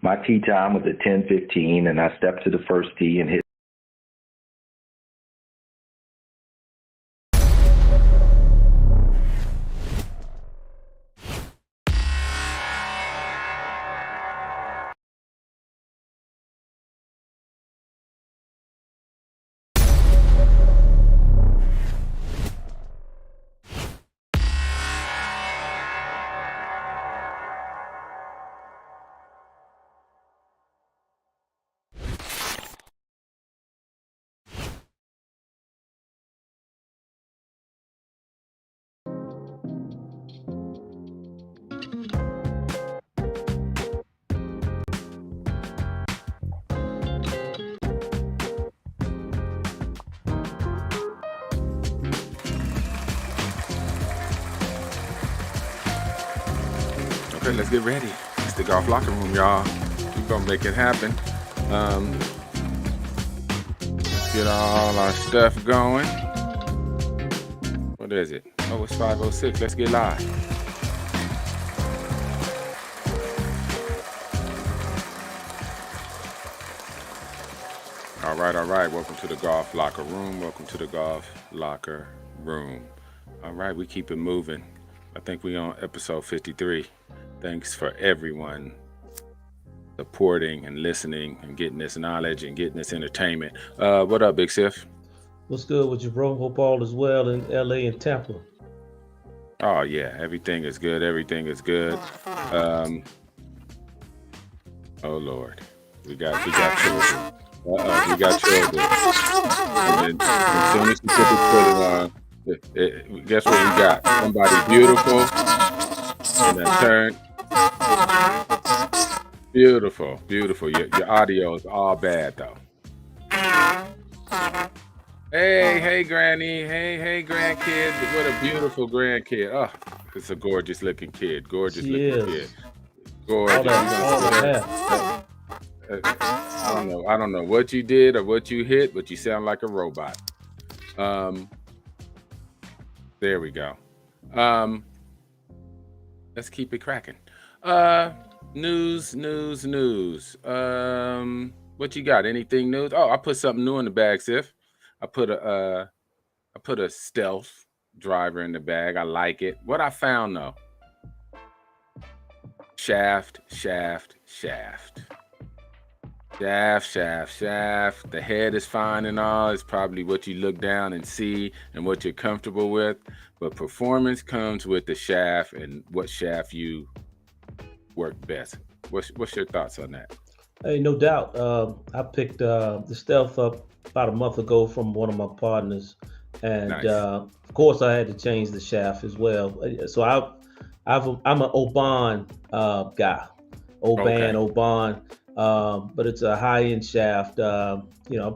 My tee time was at 10:15, and I stepped to the first tee and hit. Okay, let's get ready. It's the golf locker room, y'all. We're gonna make it happen. Let's get all our stuff going. What is it? Oh, it's 5:06. Let's get live. All right. Welcome to the golf locker room. Welcome to the golf locker room. All right, we keep it moving. I think we're on episode 53. Thanks for everyone supporting and listening and getting this knowledge and getting this entertainment. What up, Big Sif? What's good with you, bro? Hope all is well in LA and Tampa. Oh yeah, everything is good. Everything is good. Oh Lord, we got children. We got children. And then, as soon as you put this on, guess what we got? Somebody beautiful and then turn. Beautiful. Your audio is all bad though. Hey, Granny. Hey, grandkid. What a beautiful grandkid. Oh, it's a gorgeous looking kid. Gorgeous. Gorgeous. I don't know what you did or what you hit, but you sound like a robot. There we go. Let's keep it cracking. News. What you got? Anything new? Oh, I put something new in the bag, Sif. I put a stealth driver in the bag. I like it. What I found though, shaft. The head is fine and all. It's probably what you look down and see and what you're comfortable with. But performance comes with the shaft and what shaft you work best. What's your thoughts on that? Hey, no doubt. I picked the Stealth up about a month ago from one of my partners, and Nice. of course I had to change the shaft as well. So I'm an Oban guy, Oban, but it's a high-end shaft. I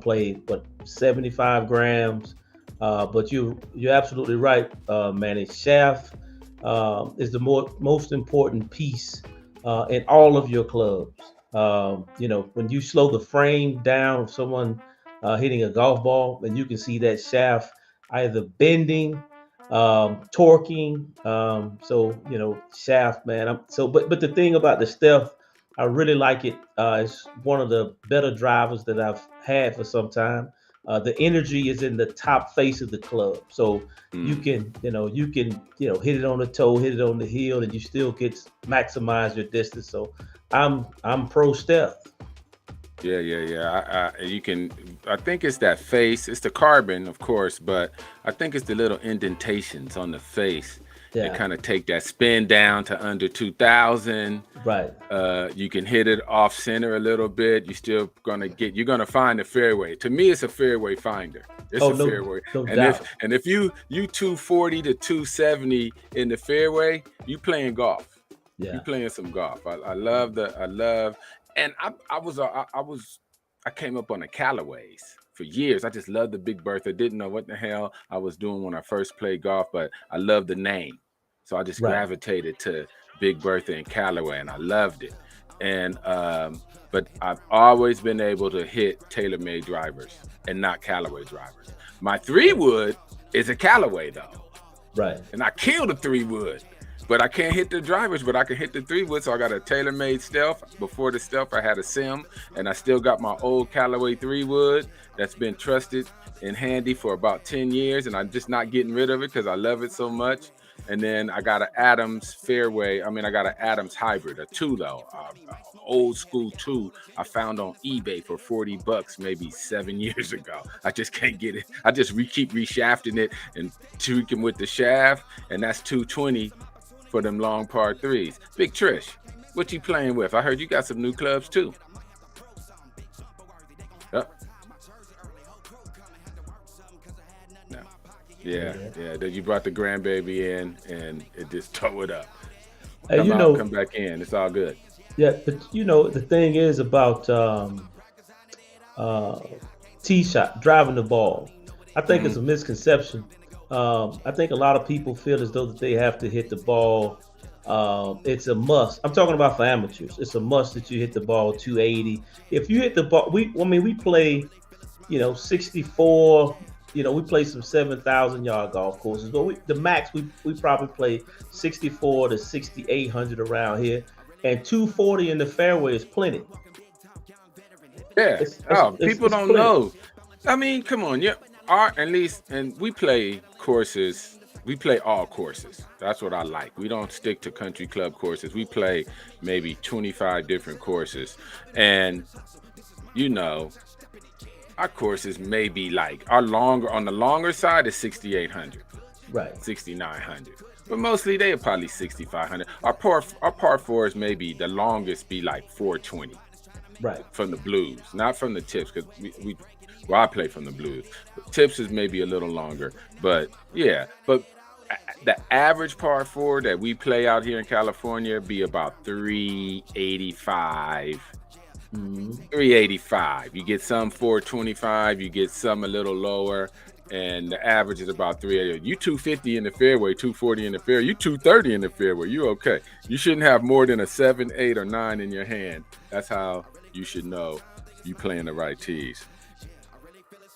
played 75 grams. But you're absolutely right, Manny. Shaft is the most important piece in all of your clubs. When you slow the frame down of someone hitting a golf ball, and you can see that shaft either bending, torquing. Shaft, man. But the thing about the Stealth, I really like it. It's one of the better drivers that I've had for some time. The energy is in the top face of the club, so you can hit it on the toe, hit it on the heel, and you still maximize your distance. So I'm pro Stealth. Yeah. I think it's that face. It's the carbon, of course, but I think it's the little indentations on the face that kind of take that spin down to under 2,000. Right. You can hit it off center a little bit. You're gonna find the fairway. To me, it's a fairway finder. It's a fairway. No doubt. If you 240 to 270 in the fairway, you playing golf. Yeah. You playing some golf. And I came up on the Callaways for years. I just loved the Big Bertha. Didn't know what the hell I was doing when I first played golf, but I loved the name. So I just gravitated to Big Bertha and Callaway, and I loved it. And but I've always been able to hit TaylorMade drivers and not Callaway drivers. My 3-wood is a Callaway though. Right. And I killed a 3-wood. But I can't hit the drivers, but I can hit the 3-wood. So I got a TaylorMade Stealth. Before the Stealth, I had a Sim, and I still got my old Callaway 3-wood that's been trusted and handy for about 10 years, and I'm just not getting rid of it because I love it so much. And then I got an Adams Fairway. I mean, I got an Adams Hybrid, a 2 though, old school 2 I found on eBay for $40 maybe 7 years ago. I just can't get it. I just keep reshafting it and tweaking with the shaft, and that's 220 for them long par 3s. Big Trish, what you playing with? I heard you got some new clubs too. Yeah. That you brought the grandbaby in and it just tore it up. Come back in. It's all good. Yeah, but the thing is about tee shot, driving the ball. I think it's a misconception. I think a lot of people feel as though that they have to hit the ball. It's a must. I'm talking about for amateurs. It's a must that you hit the ball 280. If you hit the ball, we play, 64. We play some 7,000-yard golf courses, but the max we probably play 64 to 6,800 around here, and 240 in the fairway is plenty. Yeah. People don't know. I mean, come on, and we play courses. We play all courses. That's what I like. We don't stick to country club courses. We play maybe 25 different courses, and our courses may be like on the longer side is 6,800, right? 6,900, but mostly they are probably 6,500. Our par fours maybe the longest be like 420, right? From the blues, not from the tips, because I play from the blues. The tips is maybe a little longer, but yeah. But the average par 4 that we play out here in California be about 385. 385. You get some 425, you get some a little lower, and the average is about 380. You 250 in the fairway, 240 in the fairway, you 230 in the fairway, you okay. You shouldn't have more than a 7, 8, or 9 in your hand. That's how you should know you playing the right tees.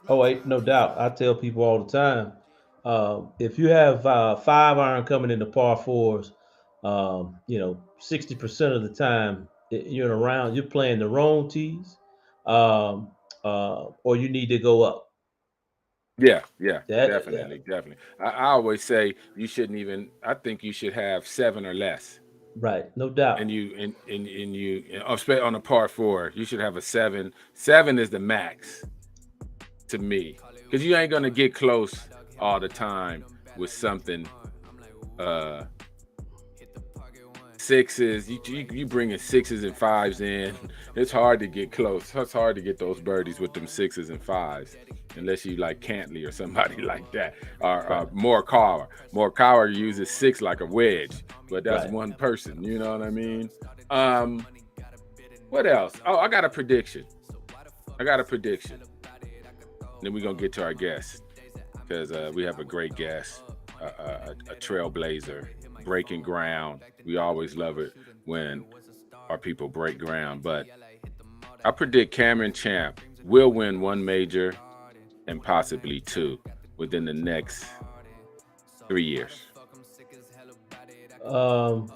Oh, wait, no doubt. I tell people all the time, if you have 5-iron coming into par 4s, 60% of the time you're playing the wrong tees, or you need to go up. Yeah, definitely. I always say you shouldn't even. I think you should have 7 or less. Right, no doubt. And you on a par 4, you should have a 7. 7 is the max to me, because you ain't gonna get close all the time with something. 6s, you bringing 6s and 5s in. It's hard to get close. It's hard to get those birdies with them 6s and 5s, unless you like Cantley or somebody like that, or Morikawa. Morikawa uses 6 like a wedge, but that's one person. You know what I mean? What else? Oh, I got a prediction. Then we're gonna get to our guest, because we have a great guest, a trailblazer, breaking ground. We always love it when our people break ground. But I predict Cameron Champ will win 1 major and possibly 2 within the next 3 years. I'm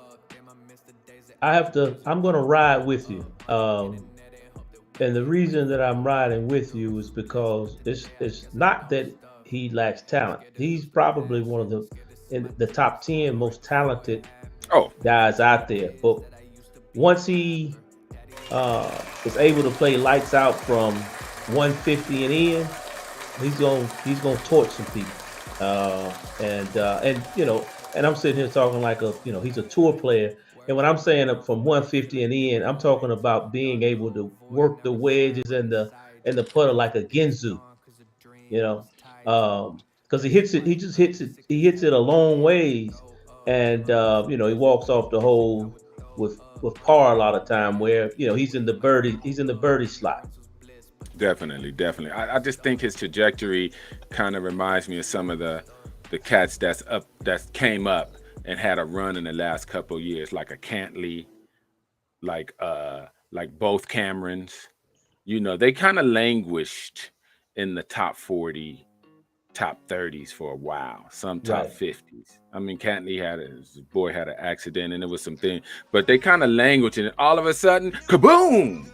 going to ride with you. And the reason that I'm riding with you is because it's not that he lacks talent. He's probably one of the top 10 most talented guys out there. But once he is able to play lights out from 150 and in, he's gonna torch some people. And I'm sitting here talking like he's a tour player. And when I'm saying from 150 and in, I'm talking about being able to work the wedges and the putter like a Ginzu, because he hits it a long ways, and he walks off the hole with par a lot of time, where he's in the birdie slot. Definitely. I just think his trajectory kind of reminds me of some of the cats that came up and had a run in the last couple of years, like a Cantley, like both Camerons. They kind of languished in the top 40 top 30s for a while, some top 50s. I mean, Cantley his boy had an accident and it was something, but they kind of language and all of a sudden, kaboom!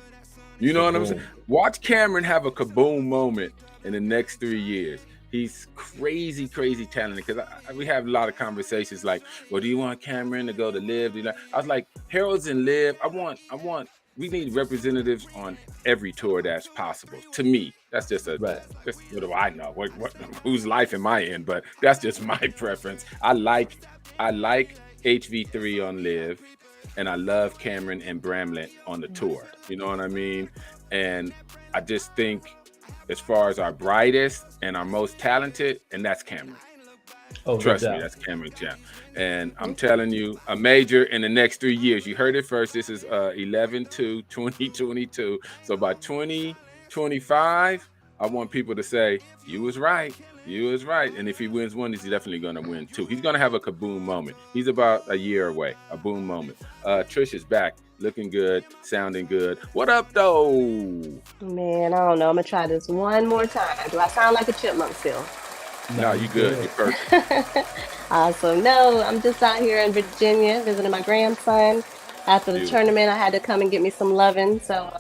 You know what I'm saying? Watch Cameron have a kaboom moment in the next 3 years. He's crazy, crazy talented. Because we have a lot of conversations like, well, do you want Cameron to go to Live? I was like, Harold's and Live. We need representatives on every tour that's possible. To me, that's just just what do I know? Whose life am I in? But that's just my preference. I like HV3 on Live, and I love Cameron and Bramlett on the tour. You know what I mean? And I just think, as far as our brightest and our most talented, and that's Cameron. Oh, trust me, that's Cameron Champ. And I'm telling you, a major in the next 3 years. You heard it first. This is 11/2/2022. So by 2025, I want people to say, you was right. You was right. And if he wins one, he's definitely going to win two. He's going to have a kaboom moment. He's about a year away. A boom moment. Trish is back. Looking good, sounding good. What up, though? Man, I don't know. I'm going to try this one more time. Do I sound like a chipmunk still? No, you good. You're perfect. Awesome. No, I'm just out here in Virginia visiting my grandson. After the tournament, I had to come and get me some loving. So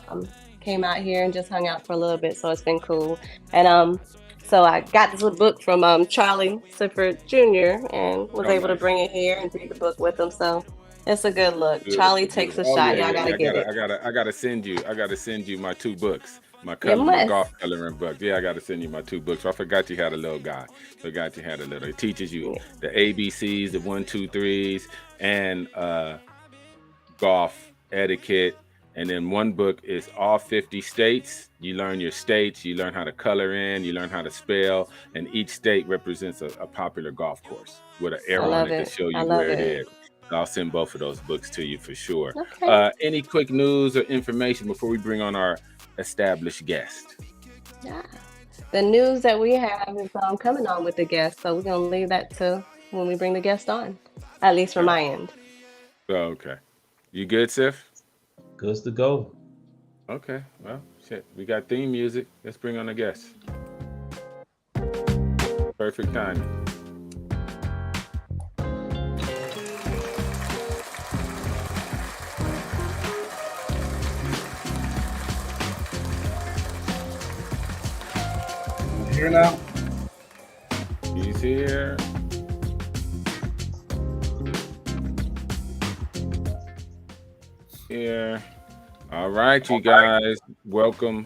came out here and just hung out for a little bit. So it's been cool. And so I got this little book from Charlie Sifford Jr. and was able to bring it here and read the book with him. So it's a good look. Good. Charlie takes a shot. Y'all gotta get it. I gotta send you my 2 books. My golf coloring book. Yeah, I got to send you my 2 books. I forgot you had a little guy. It teaches you the ABCs, the 1, 2, 3s, and golf etiquette. And then one book is all 50 states. You learn your states. You learn how to color in. You learn how to spell. And each state represents a popular golf course with an arrow on it to show you where it is. I'll send both of those books to you for sure. Okay. Any quick news or information before we bring on our established guest? Yeah, the news that we have is coming on with the guest, so we're gonna leave that to when we bring the guest on, at least from my end. Okay, you good, Sif? Good to go. Okay, well, shit, we got theme music. Let's bring on the guest. Perfect timing. Here now. He's here. Here. All right, you guys. Welcome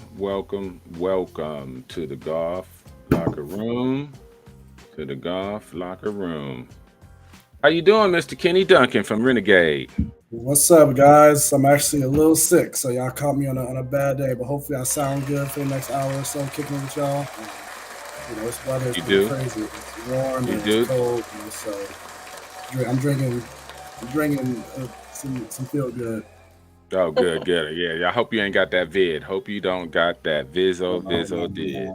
to the golf locker room. How you doing, Mr. Kenny Duncan from Renegade? What's up, guys? I'm actually a little sick, so y'all caught me on a bad day, but hopefully I sound good for the next hour or so kicking with y'all. You know, this weather is crazy. It's warm and it's cold, so I'm drinking some feel good. Oh, good. Yeah. I hope you ain't got that vid. Hope you don't got that Vizzo did.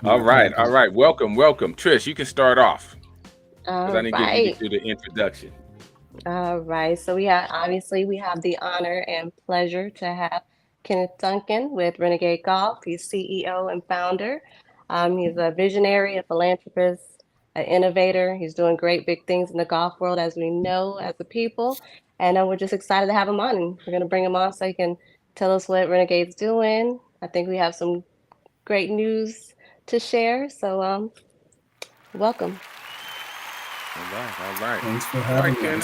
All right. Welcome. Trish, you can start off. Because I didn't get you to do the introduction. All right. So we have the honor and pleasure to have Kenneth Duncan with Renegade Golf. He's CEO and founder. He's a visionary, a philanthropist, an innovator. He's doing great big things in the golf world, as we know, as a people. And we're just excited to have him on. And we're going to bring him on so he can tell us what Renegade's doing. I think we have some great news to share. So welcome. All right. Thanks for having me.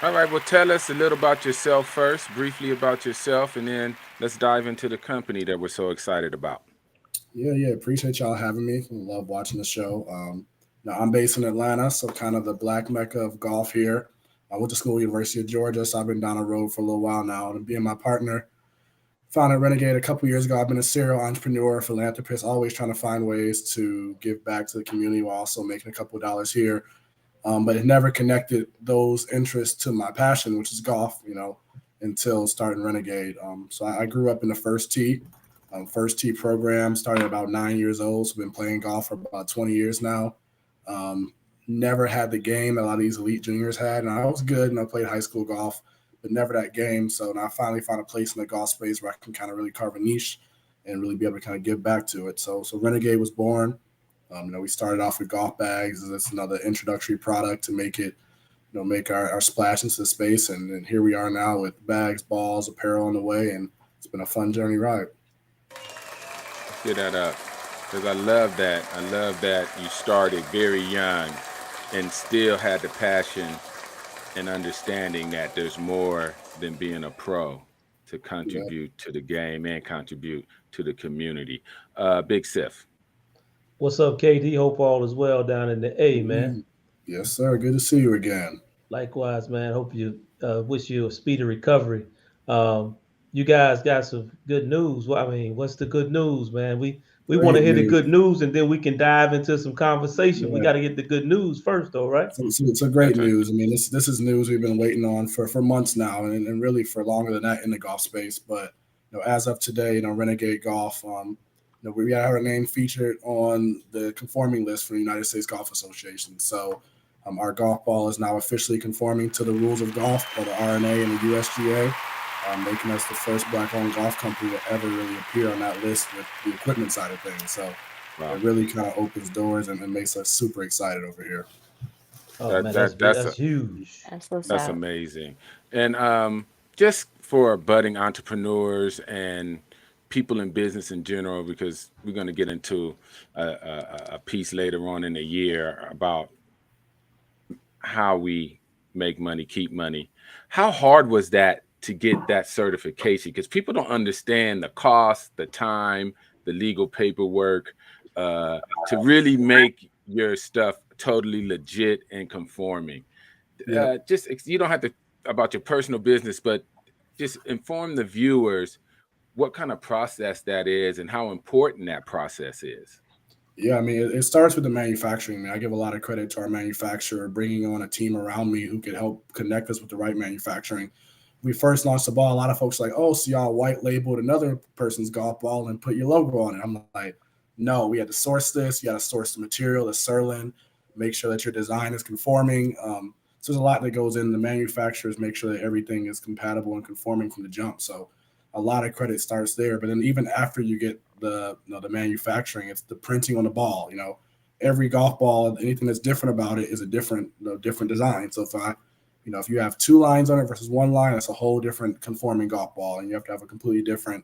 All right, well, tell us a little about yourself first, briefly about yourself, and then let's dive into the company that we're so excited about. Yeah. Appreciate y'all having me. Love watching the show. Now I'm based in Atlanta, so kind of the black mecca of golf here. I went to school at University of Georgia, so I've been down the road for a little while now. And being my partner, founded Renegade a couple years ago. I've been a serial entrepreneur, philanthropist, always trying to find ways to give back to the community while also making a couple of dollars here. But it never connected those interests to my passion, which is golf, until starting Renegade. So I grew up in the First Tee program, started about 9 years old. So been playing golf for about 20 years now. Never had the game that a lot of these elite juniors had. And I was good and I played high school golf, but never that game. So now I finally found a place in the golf space where I can kind of really carve a niche. and really be able to kind of give back to it. So Renegade was born. We started off with golf bags. That's another introductory product to make it, make our splash into the space. And here we are now with bags, balls, apparel on the way. And it's been a fun journey ride. Get that up. Because I love that. I love that you started very young and still had the passion and understanding that there's more than being a pro to contribute to the game and contribute to the community. Big Sif. What's up, KD? Hope all is well down in the A, man. Yes, sir. Good to see you again. Likewise, man. Hope you wish you a speedy recovery. You guys got some good news. Well, I mean, what's the good news, man? We want to hear the good news, and then we can dive into some conversation. We got to get the good news first, though, right? It's a great news. I mean, this is news we've been waiting on for months now, and really for longer than that in the golf space. But as of today, Renegade Golf, we have our name featured on the conforming list for the United States Golf Association. So our golf ball is now officially conforming to the rules of golf by the RNA and the USGA, making us the first Black-owned golf company to ever really appear on that list with the equipment side of things. So it really kind of opens doors and makes us super excited over here. Oh, man, that's huge. That's amazing. And just for budding entrepreneurs and people in business in general, because we're going to get into a piece later on in the year about how we make money, keep money. How hard was that to get that certification? Because people don't understand the cost, the time, the legal paperwork to really make your stuff totally legit and conforming. Just you don't have to about your personal business, but just inform the viewers what kind of process that is and how important that process is. Yeah, I mean, it starts with the manufacturing. I give a lot of credit to our manufacturer, bringing on a team around me who could help connect us with the right manufacturing. We first launched the ball, a lot of folks were like, oh, so y'all white labeled another person's golf ball and put your logo on it. I'm like, no, we had to source this. You got to source the material, the Surlyn, make sure that your design is conforming. So there's a lot that goes in. The manufacturers make sure that everything is compatible and conforming from the jump. So a lot of credit starts there. But then even after you get the manufacturing, it's the printing on the ball. Every golf ball, anything that's different about it is a different design. So if you have 2 lines on it versus 1 line, that's a whole different conforming golf ball, and you have to have a completely different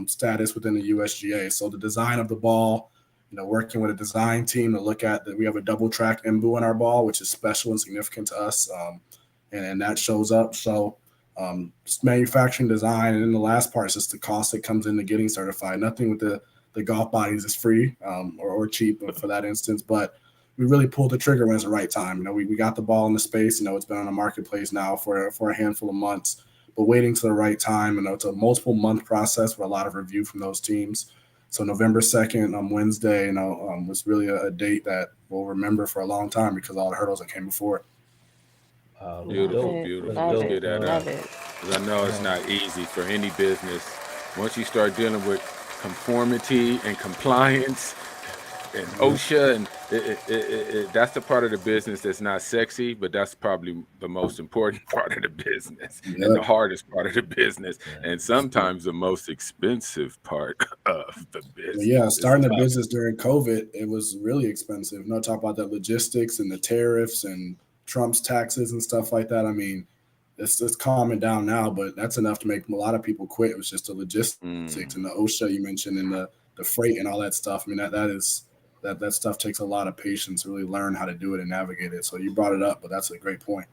status within the USGA. So the design of the ball, working with a design team to look at that, we have a double track embu in our ball, which is special and significant to us, and that shows up. So just manufacturing, design, and then the last part is just the cost that comes into getting certified. Nothing with the golf bodies is free or cheap for that instance, but we really pulled the trigger when it's the right time. We got the ball in the space. It's been on the marketplace now for a handful of months, but waiting to the right time. It's a multiple month process with a lot of review from those teams. So November 2nd on Wednesday, was really a date that we'll remember for a long time because of all the hurdles that came before it. Beautiful. Let's get that up. Because I know it's not easy for any business. Once you start dealing with conformity and compliance and OSHA, and that's the part of the business that's not sexy, but that's probably the most important part of the business and the hardest part of the business, and sometimes the most expensive part of the business. Yeah, starting the business during COVID, it was really expensive. Talk about the logistics and the tariffs and Trump's taxes and stuff like that. I mean, it's calming down now, but that's enough to make a lot of people quit. It was just the logistics and the OSHA you mentioned and the freight and all that stuff. I mean, that stuff takes a lot of patience to really learn how to do it and navigate it. So you brought it up, but that's a great point.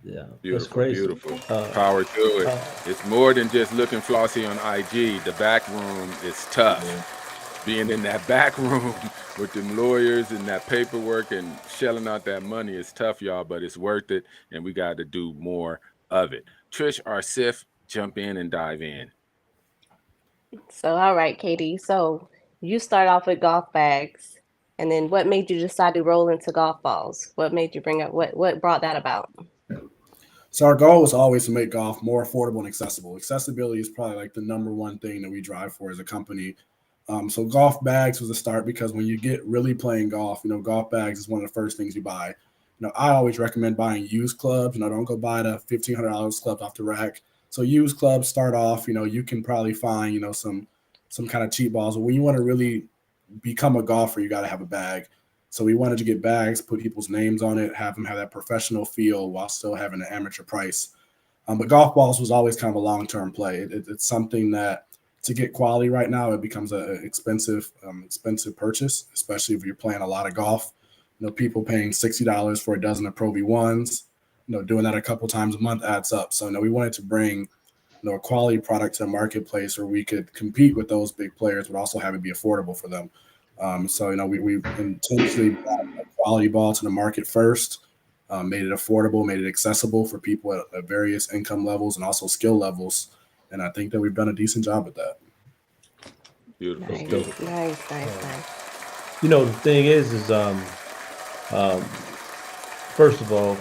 Yeah, beautiful. Power to it. It's more than just looking flossy on IG. The back room is tough. Yeah. Being in that back room with them lawyers and that paperwork and shelling out that money is tough, y'all, but it's worth it, and we got to do more of it. Trish or Sif, jump in and dive in. So, all right, Katie. So you start off with golf bags, and then what made you decide to roll into golf balls? What made you bring up, what brought that about? So our goal was always to make golf more affordable and accessible. Accessibility is probably like the number one thing that we drive for as a company. So golf bags was a start because when you get really playing golf, golf bags is one of the first things you buy. I always recommend buying used clubs. Don't go buy the $1,500 clubs off the rack. So used clubs start off, you can probably find, some some kind of cheap balls. But when you want to really become a golfer, you got to have a bag. So we wanted to get bags, put people's names on it, have them have that professional feel while still having an amateur price. But golf balls was always kind of a long-term play. It's something that to get quality right now, it becomes an expensive purchase, especially if you're playing a lot of golf. People paying $60 for a dozen of Pro V1s, doing that a couple times a month adds up. So, we wanted to bring, a quality product to the marketplace where we could compete with those big players, but also have it be affordable for them. So, we intentionally brought a quality ball to the market first, made it affordable, made it accessible for people at various income levels and also skill levels. And I think that we've done a decent job at that. Beautiful. Nice, Beautiful. nice. The thing is first of all,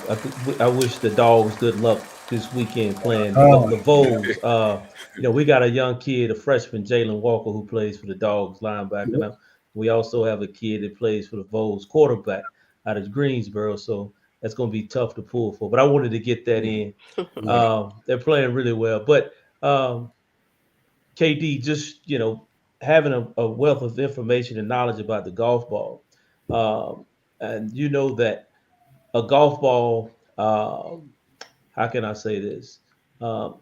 I wish the Dogs good luck this weekend playing the Vols. We got a young kid, a freshman, Jalen Walker, who plays for the Dogs linebacker. Now, we also have a kid that plays for the Vols quarterback out of Greensboro. So that's going to be tough to pull for. But I wanted to get that in. They're playing really well. But KD, just, having a wealth of information and knowledge about the golf ball. And that a golf ball, how can I say this?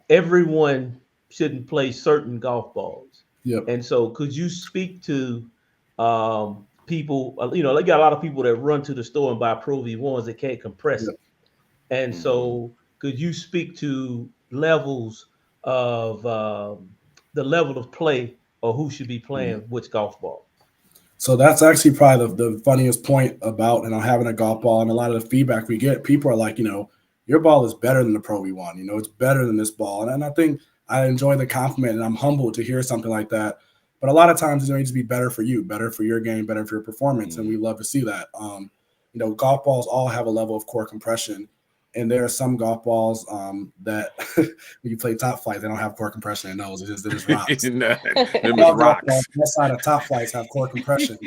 Everyone shouldn't play certain golf balls. Yep. And so could you speak to people, they got a lot of people that run to the store and buy Pro V1s that can't compress it. And so could you speak to levels of the level of play or who should be playing which golf ball? So that's actually probably the funniest point about having a golf ball, and a lot of the feedback we get. People are like, your ball is better than the Pro V1. It's better than this ball, and I think I enjoy the compliment, and I'm humbled to hear something like that. But a lot of times it needs to be better for you, better for your game, better for your performance, and we love to see that. Golf balls all have a level of core compression. And there are some golf balls that when you play top flight, they don't have core compression in those. They're just rocks. Rocks. That side of top flights have core compression.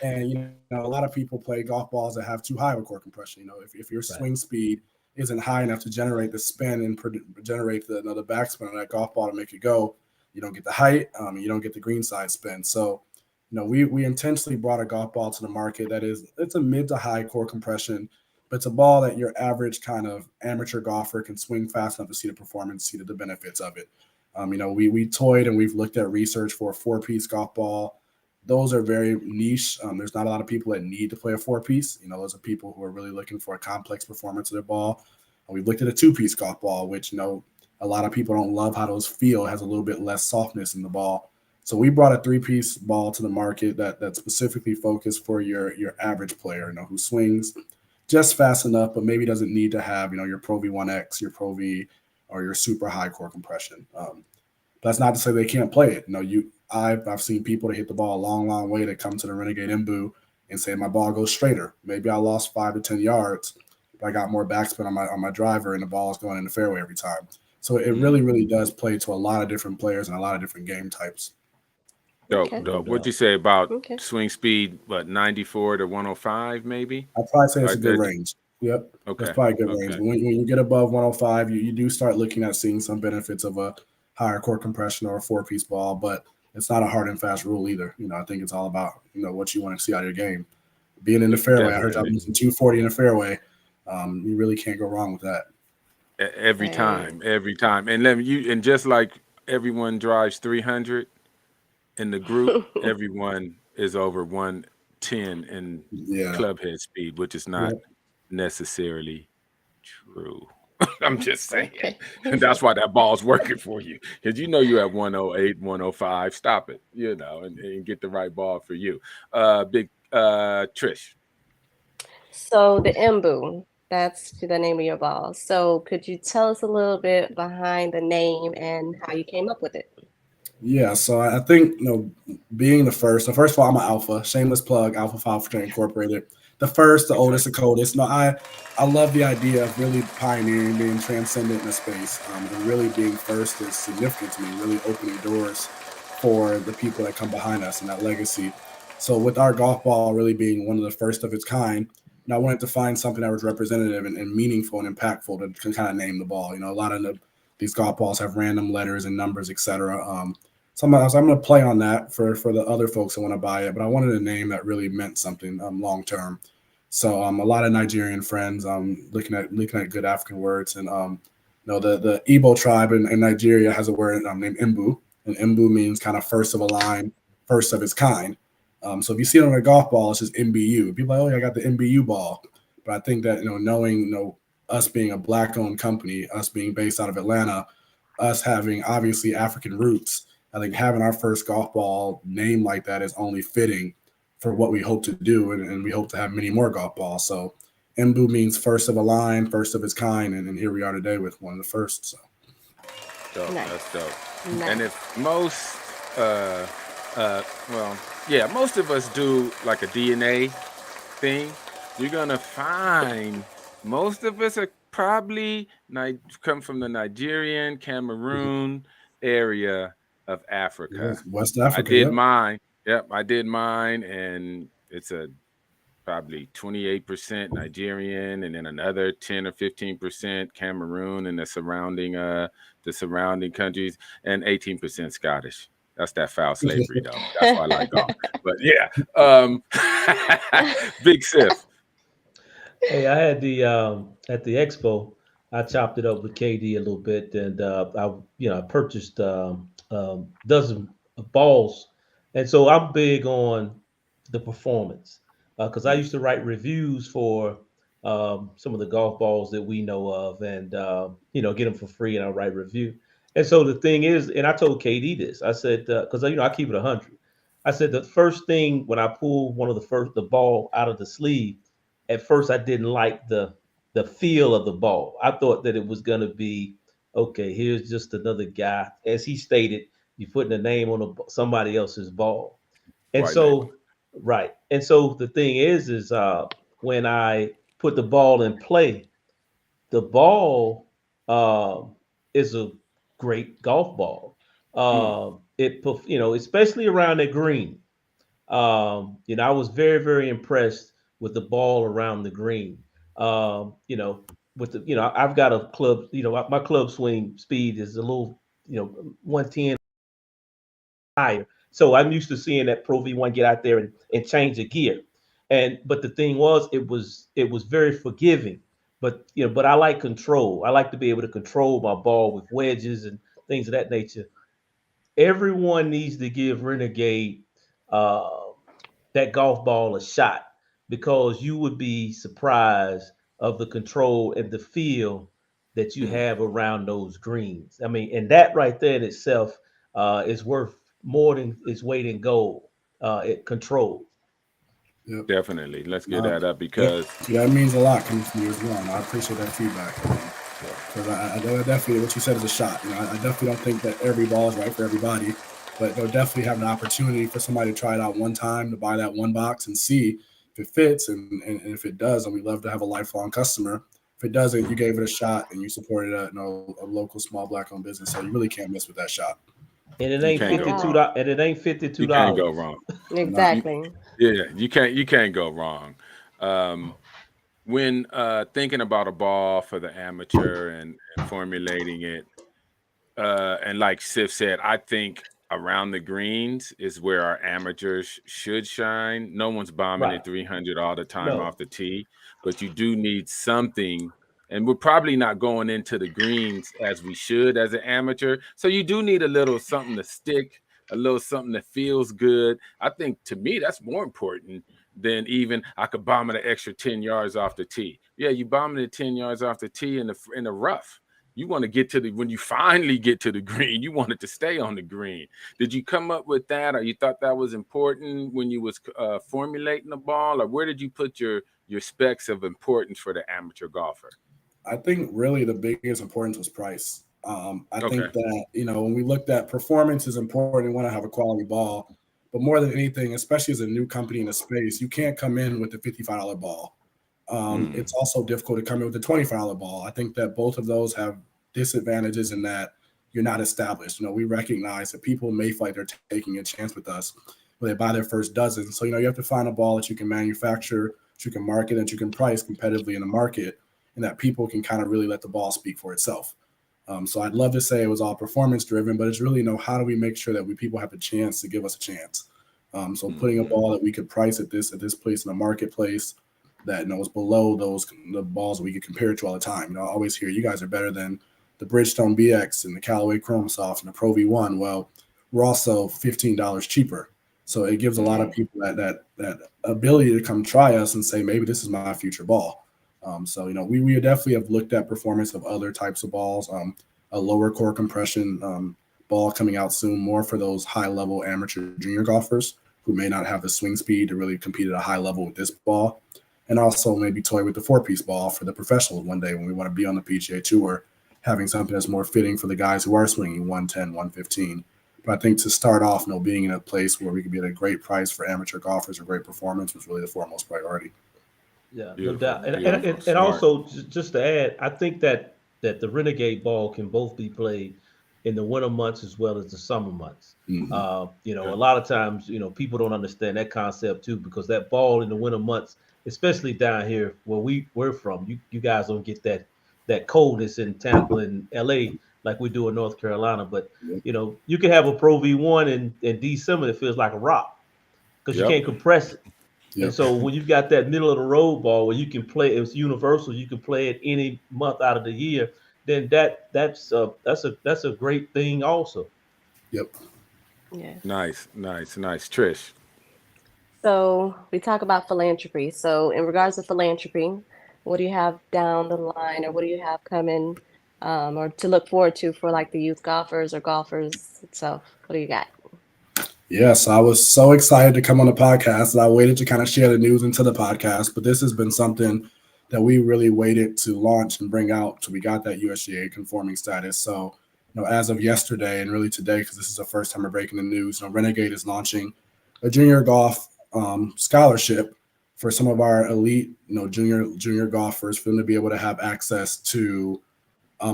And, a lot of people play golf balls that have too high of a core compression. If your swing speed isn't high enough to generate the spin and generate the backspin on that golf ball to make it go, you don't get the height, you don't get the green side spin. So, we intentionally brought a golf ball to the market it's a mid to high core compression. But it's a ball that your average kind of amateur golfer can swing fast enough to see the performance, see the benefits of it. We toyed and we've looked at research for a 4-piece golf ball. Those are very niche. There's not a lot of people that need to play a 4-piece. Those are people who are really looking for a complex performance of their ball. And we've looked at a 2-piece golf ball, which, a lot of people don't love how those feel. It has a little bit less softness in the ball. So we brought a 3-piece ball to the market that's specifically focused for your average player, who swings just fast enough, but maybe doesn't need to have, your Pro V1X, your Pro V, or your super high core compression. That's not to say they can't play it. I've seen people that hit the ball a long, long way that come to the Renegade Imbu and say my ball goes straighter. Maybe I lost 5 to 10 yards, but I got more backspin on my driver and the ball is going in the fairway every time. So it really, really does play to a lot of different players and a lot of different game types. Dope. What'd you say about swing speed? 94 to 105, maybe? I'd probably say it's a good range. Yep. Okay. That's probably a good range. But when you get above 105, you do start looking at seeing some benefits of a higher core compression or a 4-piece ball, but it's not a hard and fast rule either. I think it's all about, what you want to see out of your game. Being in the fairway, I heard y'all using 240 in the fairway. You really can't go wrong with that. Every time. And just like everyone drives 300, in the group, everyone is over 110 in club head speed, which is not necessarily true. I'm just saying. That's why that ball's working for you. Because you have 108, 105. Stop it, and get the right ball for you. Big Trish. So the Imbu, that's the name of your ball. So could you tell us a little bit behind the name and how you came up with it? Yeah, so I think, being the first. So first of all, I'm an alpha. Shameless plug, Alpha File Fraternity Incorporated. The first, the oldest, the coldest. I love the idea of really pioneering, being transcendent in a space, and really being first is significant to me. Really opening doors for the people that come behind us and that legacy. So with our golf ball really being one of the first of its kind, I wanted to find something that was representative and meaningful and impactful to kind of name the ball. A lot of these golf balls have random letters and numbers, etc. So I'm going to play on that for the other folks that want to buy it, but I wanted a name that really meant something long term. So a lot of Nigerian friends looking at good African words, and the Igbo tribe in Nigeria has a word named Mbu, and Mbu means kind of first of a line, first of its kind. So if you see it on a golf ball, it's just MBU. People are like, oh, yeah, I got the MBU ball. But I think that knowing us being a Black-owned company, us being based out of Atlanta, us having obviously African roots, I think having our first golf ball name like that is only fitting for what we hope to do, and we hope to have many more golf balls. So Mbu means first of a line, first of its kind, and here we are today with one of the first. So dope. Nice. That's dope. Nice. And if most most of us do like a DNA thing, you're gonna find most of us are probably come from the Nigerian, Cameroon area of Africa. yes, West Africa. I did Yep. mine. Yep, I did mine, and it's probably 28% Nigerian, and then another 10 or 15% Cameroon and the surrounding countries, and 18% Scottish. That's that foul slavery, though. That's why I like golf. But yeah, big Sif. Hey, I had the at the expo, I chopped it up with KD a little bit, and I purchased dozen of balls, and so I'm big on the performance because I used to write reviews for some of the golf balls that we know of, and get them for free, and I write review. And so the thing is, and I told KD this, I said because I keep it 100. I said the first thing when I pulled the ball out of the sleeve, at first I didn't like the feel of the ball. I thought that it was gonna be okay. Here's just another guy, as he stated, you're putting a name on somebody else's ball, and Right so right. And so the thing is when I put the ball in play, the ball is a great golf ball. Especially around the green. I was very, very impressed with the ball around the green. I've got a club, my club swing speed is a little, 110 higher. So I'm used to seeing that Pro V1 get out there and change the gear. But the thing was, it was very forgiving. But I like control. I like to be able to control my ball with wedges and things of that nature. Everyone needs to give Renegade that golf ball a shot because you would be surprised of the control and the feel that you have around those greens. I mean, and that right there in itself is worth more than its weight in gold. It control. Yep. Definitely. Let's get that up because that means a lot coming from you as well. And I appreciate that feedback. Because I definitely, what you said is a shot. I definitely don't think that every ball is right for everybody, but they'll definitely have an opportunity for somebody to try it out one time, to buy that one box and see if it fits. And if it does, and we love to have a lifelong customer. If it doesn't, you gave it a shot and you supported a local small Black-owned business. So you really can't miss with that shot. And it ain't $52. And it ain't $52. You can't go wrong. Exactly. You can't go wrong. When thinking about a ball for the amateur and formulating it, and like Sif said, I think around the greens is where our amateurs should shine. No one's bombing at 300 all the time off the tee, but you do need something. And we're probably not going into the greens as we should as an amateur. So you do need a little something to stick, a little something that feels good. I think to me, that's more important than even I could bomb it an extra 10 yards off the tee. Yeah, you bombing it 10 yards off the tee in the rough. You want to get to when you finally get to the green, you want it to stay on the green. Did you come up with that, or you thought that was important when you was formulating the ball, or where did you put your specs of importance for the amateur golfer? I think really the biggest importance was price. I think that, when we looked at performance is important, we want to have a quality ball, but more than anything, especially as a new company in the space, you can't come in with a $55 ball. It's also difficult to come in with a $25 ball. I think that both of those have disadvantages in that you're not established. We recognize that people may feel like they're taking a chance with us when they buy their first dozen. So, you have to find a ball that you can manufacture, that you can market, that you can price competitively in the market, and that people can kind of really let the ball speak for itself. So I'd love to say it was all performance driven, but it's really, how do we make sure that people have a chance to give us a chance? So putting a ball that we could price at this place in the marketplace that is below the balls that we could compare it to all the time. I always hear you guys are better than the Bridgestone BX and the Callaway Chrome Soft and the Pro V1. Well, we're also $15 cheaper. So it gives a lot of people that ability to come try us and say, maybe this is my future ball. So, we definitely have looked at performance of other types of balls, a lower core compression ball coming out soon, more for those high level amateur junior golfers who may not have the swing speed to really compete at a high level with this ball. And also maybe toy with the 4-piece ball for the professionals one day when we want to be on the PGA Tour, having something that's more fitting for the guys who are swinging 110, 115. But I think to start off, being in a place where we could be at a great price for amateur golfers or great performance was really the foremost priority. Yeah, Beautiful, no doubt. And, beautiful, and also, just to add, I think that the Renegade ball can both be played in the winter months as well as the summer months. Mm-hmm. A lot of times, people don't understand that concept too, because that ball in the winter months, especially down here where we're from, you guys don't get that coldness in Tampa and LA like we do in North Carolina. But you can have a Pro V1 in December that feels like a rock because you can't compress it. Yep. And so when you've got that middle of the road ball where you can play, it's universal, you can play it any month out of the year, then that's a great thing also. Yep. Yeah. Nice. Trish. So we talk about philanthropy. So in regards to philanthropy, what do you have down the line, or what do you have coming, or to look forward to for like the youth golfers or golfers itself? What do you got? Yes, I was so excited to come on the podcast that I waited to kind of share the news into the podcast, but this has been something that we really waited to launch and bring out till we got that USGA conforming status. So, as of yesterday and really today, because this is the first time we're breaking the news, Renegade is launching a junior golf scholarship for some of our elite, junior golfers, for them to be able to have access to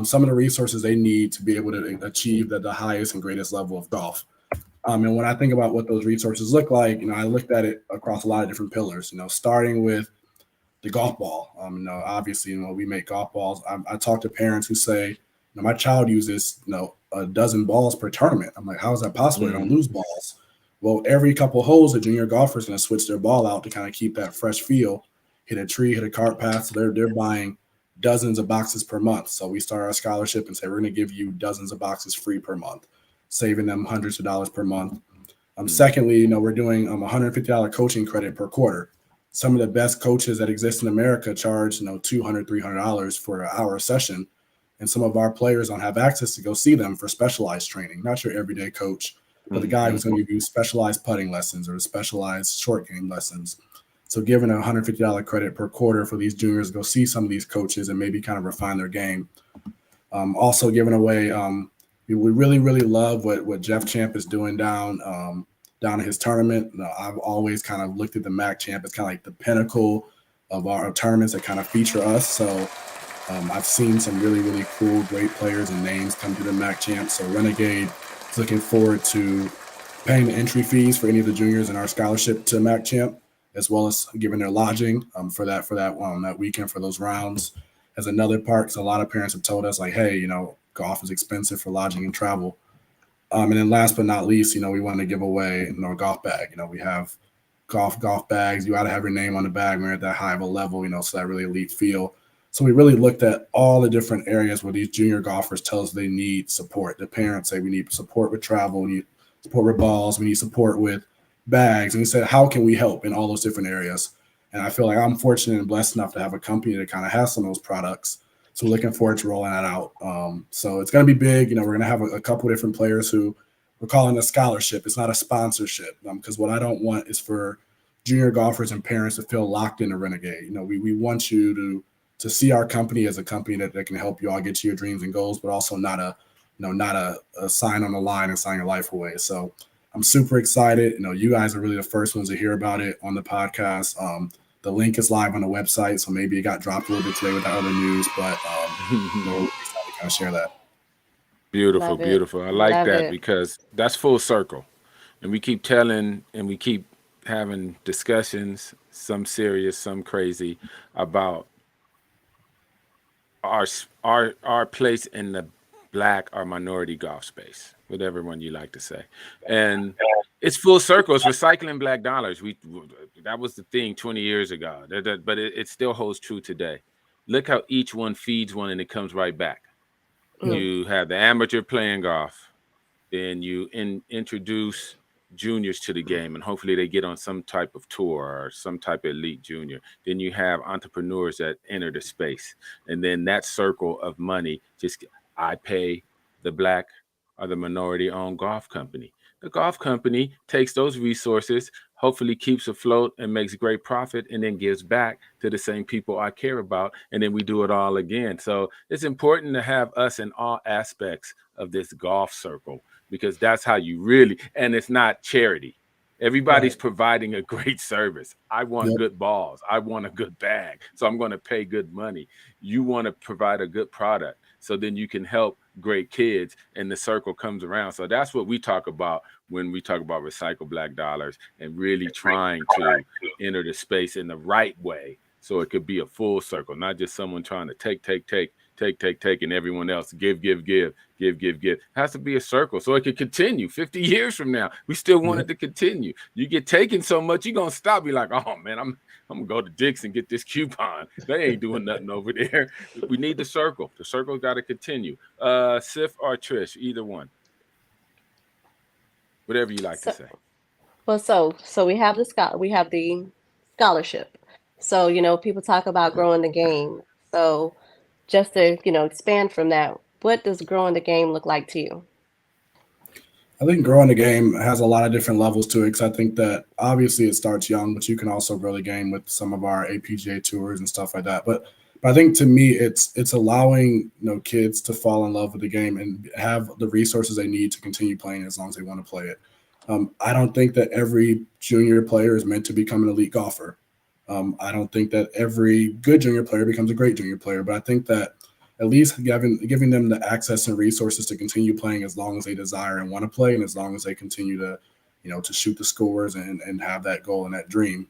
some of the resources they need to be able to achieve the highest and greatest level of golf. And when I think about what those resources look like, I looked at it across a lot of different pillars, starting with the golf ball. Obviously, we make golf balls. I talk to parents who say, my child uses, a dozen balls per tournament. I'm like, how is that possible? They don't lose balls. Well, every couple holes, a junior golfer is going to switch their ball out to kind of keep that fresh feel, hit a tree, hit a cart path. So they're buying dozens of boxes per month. So we start our scholarship and say, we're going to give you dozens of boxes free per month, saving them hundreds of dollars per month. Secondly, we're doing $150 coaching credit per quarter. Some of the best coaches that exist in America charge, $200, $300 for an hour session. And some of our players don't have access to go see them for specialized training, not your everyday coach, but the guy who's going to give you specialized putting lessons or specialized short game lessons. So giving a $150 credit per quarter for these juniors to go see some of these coaches and maybe kind of refine their game. Also giving away, we really, really love what Jeff Champ is doing down in his tournament. I've always kind of looked at the MAC Champ as kind of like the pinnacle of our tournaments that kind of feature us. So I've seen some really, really cool, great players and names come to the MAC Champ. So Renegade is looking forward to paying the entry fees for any of the juniors in our scholarship to MAC Champ, as well as giving their lodging for that weekend for those rounds. As another part, because a lot of parents have told us, like, hey, golf is expensive for lodging and travel. And then last but not least, we want to give away a golf bag. We have golf bags. You got to have your name on the bag when you're at that high of a level, so that really elite feel. So we really looked at all the different areas where these junior golfers tell us they need support. The parents say we need support with travel, we need support with balls, we need support with bags. And we said, how can we help in all those different areas? And I feel like I'm fortunate and blessed enough to have a company that kind of has some of those products. So we're looking forward to rolling that out. So it's going to be big. We're going to have a couple of different players who we're calling a scholarship. It's not a sponsorship, because what I don't want is for junior golfers and parents to feel locked into Renegade. We want you to see our company as a company that can help you all get to your dreams and goals, but also not a sign on the line and sign your life away. So I'm super excited. You guys are really the first ones to hear about it on the podcast. The link is live on the website, so maybe it got dropped a little bit today with that other news, but we're excited to kind of share that. Beautiful, beautiful. I like that because that's full circle. And we keep telling and we keep having discussions, some serious, some crazy, about our place in the black or minority golf space, whatever one you like to say. And it's full circle. It's recycling black dollars. That was the thing 20 years ago, but it still holds true today. Look how each one feeds one and it comes right back. You have the amateur playing golf, then you introduce juniors to the game, and hopefully they get on some type of tour or some type of elite junior. Then you have entrepreneurs that enter the space, and then that circle of money I pay the black or the minority-owned golf company. The golf company takes those resources, hopefully keeps afloat and makes great profit, and then gives back to the same people I care about, and then we do it all again. So it's important to have us in all aspects of this golf circle, because that's how you really, and it's not charity. Everybody's providing a great service. I want good balls. I want a good bag. So I'm going to pay good money. You want to provide a good product. So then you can help great kids and the circle comes around. So that's what we talk about when we talk about recycle black dollars and really trying to enter the space in the right way. So it could be a full circle, not just someone trying to take, and everyone else give. It has to be a circle so it could continue 50 years from now. We still want it to continue. You get taken so much, you're going to stop. Be like, oh man, I'm going to go to Dick's and get this coupon. They ain't doing nothing over there. We need the circle. The circle got to continue. Sif or Trish, either one. Whatever you like to say. Well, so we have the scholarship. So, people talk about growing the game. So just to, expand from that, what does growing the game look like to you? I think growing the game has a lot of different levels to it, because I think that obviously it starts young, but you can also grow the game with some of our APGA tours and stuff like that. But I think to me, it's allowing kids to fall in love with the game and have the resources they need to continue playing as long as they want to play it. I don't think that every junior player is meant to become an elite golfer. I don't think that every good junior player becomes a great junior player, but I think that at least giving them the access and resources to continue playing as long as they desire and want to play, and as long as they continue to, to shoot the scores and have that goal and that dream.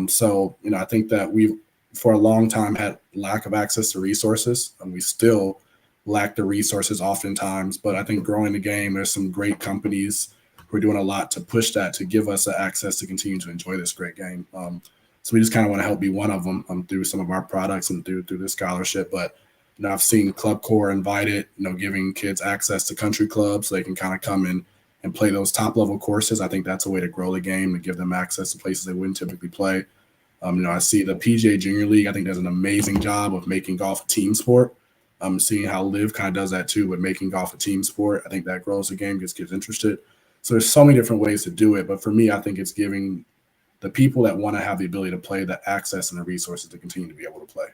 So I think that we've for a long time had lack of access to resources, and we still lack the resources oftentimes. But I think growing the game, there's some great companies who are doing a lot to push that, to give us the access to continue to enjoy this great game. So we just kind of want to help be one of them through some of our products and through the scholarship. But I've seen Club Corps invited, giving kids access to country clubs so they can kind of come in and play those top level courses. I think that's a way to grow the game and give them access to places they wouldn't typically play. I see the PGA Junior League, I think, does an amazing job of making golf a team sport. Seeing how Live kind of does that too, with making golf a team sport. I think that grows the game, gets kids interested. So there's so many different ways to do it. But for me, I think it's giving the people that want to have the ability to play the access and the resources to continue to be able to play.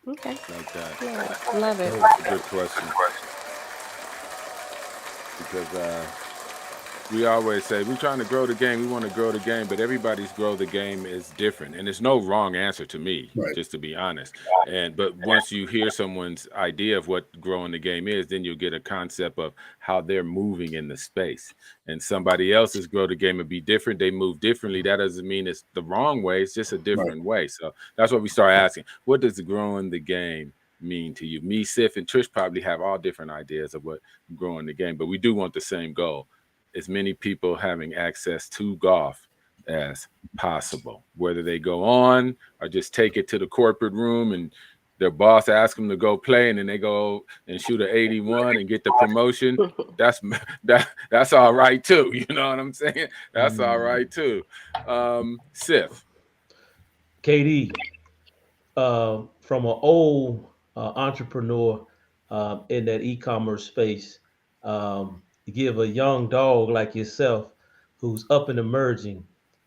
Okay. Like that. Yeah, love it. That's a good question. Because we always say we're trying to grow the game. We want to grow the game, but everybody's grow the game is different, and there's no wrong answer to me, just to be honest. But once you hear someone's idea of what growing the game is, then you'll get a concept of how they're moving in the space. And somebody else's grow the game would be different. They move differently. That doesn't mean it's the wrong way. It's just a different way. So that's what we start asking. What does growing the game mean to you? Me, Sif, and Trish probably have all different ideas of what growing the game, but we do want the same goal. As many people having access to golf as possible, whether they go on or just take it to the corporate room and their boss asks them to go play, and then they go and shoot an 81 and get the promotion. That's all right too. You know what I'm saying? That's all right too. Sif. KD, from an old entrepreneur in that e-commerce space, give a young dog like yourself who's up and emerging.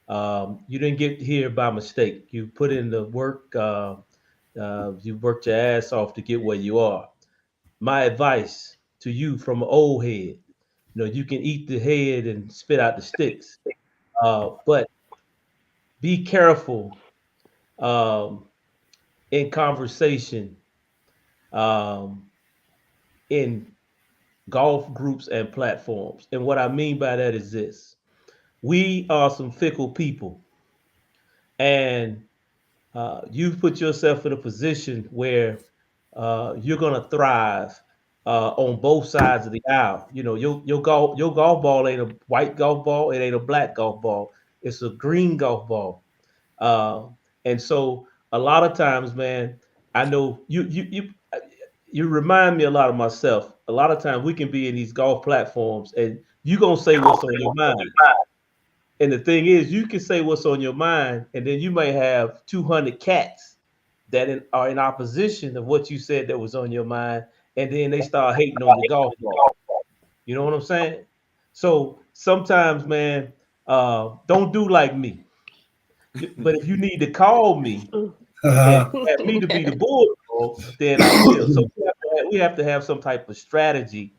You didn't get here by mistake. You put in the work. You worked your ass off to get where you are. My advice to you from an old head, you can eat the head and spit out the sticks, but be careful in conversation, in golf groups and platforms. And what I mean by that is this: we are some fickle people, and you've put yourself in a position where you're going to thrive on both sides of the aisle. You know, your golf ball ain't a white golf ball, it ain't a black golf ball, it's a green golf ball. Uh, and so a lot of times, man, I know you remind me a lot of myself. A lot of times we can be in these golf platforms and you gonna say what's on your mind. And the thing is, you can say what's on your mind, and then you may have 200 cats that are in opposition of what you said that was on your mind, and then they start hating on the golf ball. You know what I'm saying? So sometimes, man, don't do like me. But if you need to call me and have me to be the bulldog, then I will. So we have to have some type of strategy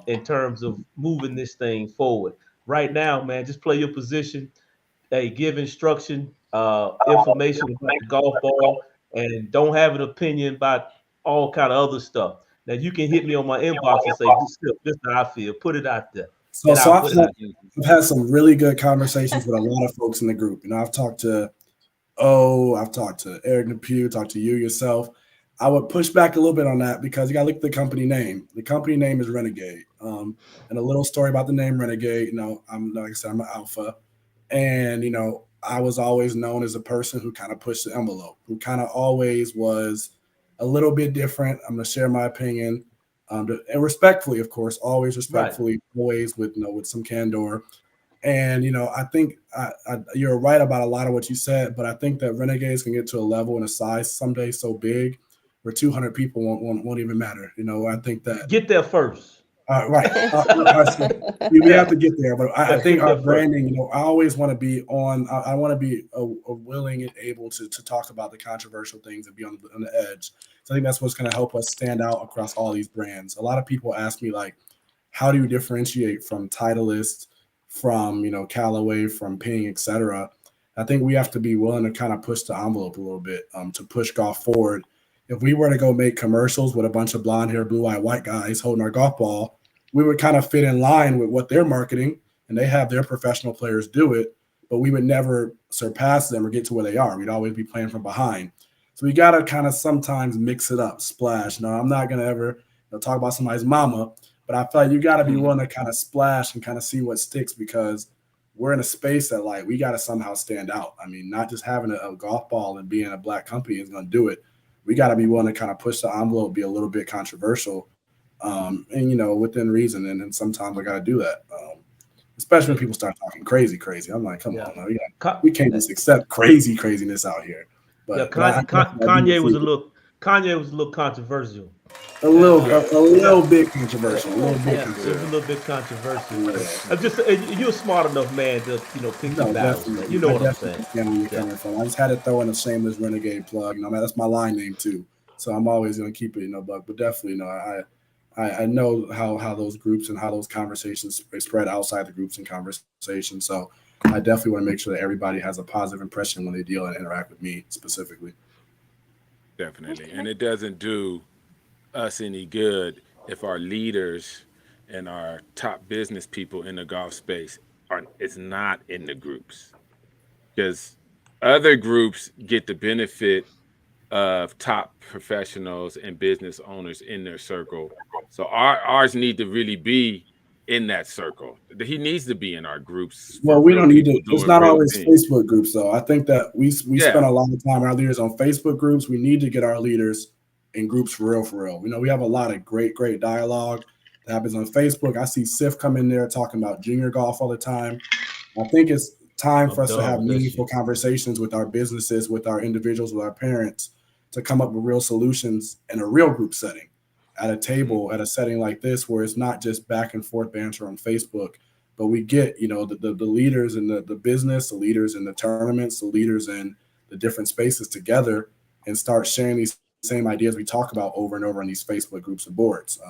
in terms of moving this thing forward. Right now, man, just play your position. Hey, give instruction, information about the golf ball, and don't have an opinion about all kind of other stuff. Now you can hit me on my inbox and say, this is how I feel. Put it out there. So, And so I'll I've put it out there. had some really good conversations with a lot of folks in the group. You know, I've talked to I've talked to Eric Napier, talked to you yourself. I would push back a little bit on that because you got to look at the company name. The company name is Renegade. And a little story about the name Renegade. You know, like I said, I'm an alpha, and you know, I was always known as a person who kind of pushed the envelope, who kind of always was a little bit different. I'm going to share my opinion, and respectfully, of course, always respectfully, always with with some candor. And you know, I think you're right about a lot of what you said, but I think that Renegades can get to a level and a size someday so big where 200 people won't even matter. You know, I think that Get there first. right. We have to get there, but I think our branding. You know, I always want to be on. I want to be a willing and able to talk about the controversial things and be on the edge. So I think that's what's going to help us stand out across all these brands. A lot of people ask me like, how do you differentiate from Titleist, from Callaway, from Ping, etc. I think we have to be willing to kind of push the envelope a little bit to push golf forward. If we were to go make commercials with a bunch of blonde hair, blue-eyed white guys holding our golf ball, we would kind of fit in line with what they're marketing, and they have their professional players do it, but we would never surpass them or get to where they are. We'd always be playing from behind. So we got to kind of sometimes mix it up, splash. No, I'm not going to ever talk about somebody's mama, but I feel like you got to be willing to kind of splash and kind of see what sticks, because we're in a space that like we got to somehow stand out. I mean, not just having a golf ball and being a black company is going to do it. We got to be willing to kind of push the envelope, be a little bit controversial, and within reason. And sometimes I got to do that, especially when people start talking crazy. I'm like, come on, now, we can't just accept craziness out here. But Kanye was a little controversial. A little bit controversial. It was a little bit controversial. You're smart enough, man, to pick the battles. Man. You know what I'm saying? Where you're coming from. I just had to throw in a shameless Renegade plug. Man, that's my line name too. So I'm always gonna keep it, but definitely, I know how those groups and how those conversations spread outside the groups and conversations. So I definitely want to make sure that everybody has a positive impression when they deal and interact with me specifically. Definitely, and it doesn't do us any good if our leaders and our top business people in the golf space it's not in the groups, because other groups get the benefit of top professionals and business owners in their circle. So ours need to really be in that circle. He needs to be in our groups. Well, we don't need to. It's not always Facebook groups, though. I think that we spend a lot of time our leaders on Facebook groups. We need to get our leaders in groups for real. We have a lot of great dialogue that happens on Facebook. I see Sif come in there talking about junior golf all the time. I think it's time for us to have meaningful conversations with our businesses, with our individuals, with our parents, to come up with real solutions in a real group setting, at a table, at a setting like this, where it's not just back and forth banter on Facebook, but we get, the leaders in the business, the leaders in the tournaments, the leaders in the different spaces together, and start sharing these same ideas we talk about over and over on these Facebook groups and boards.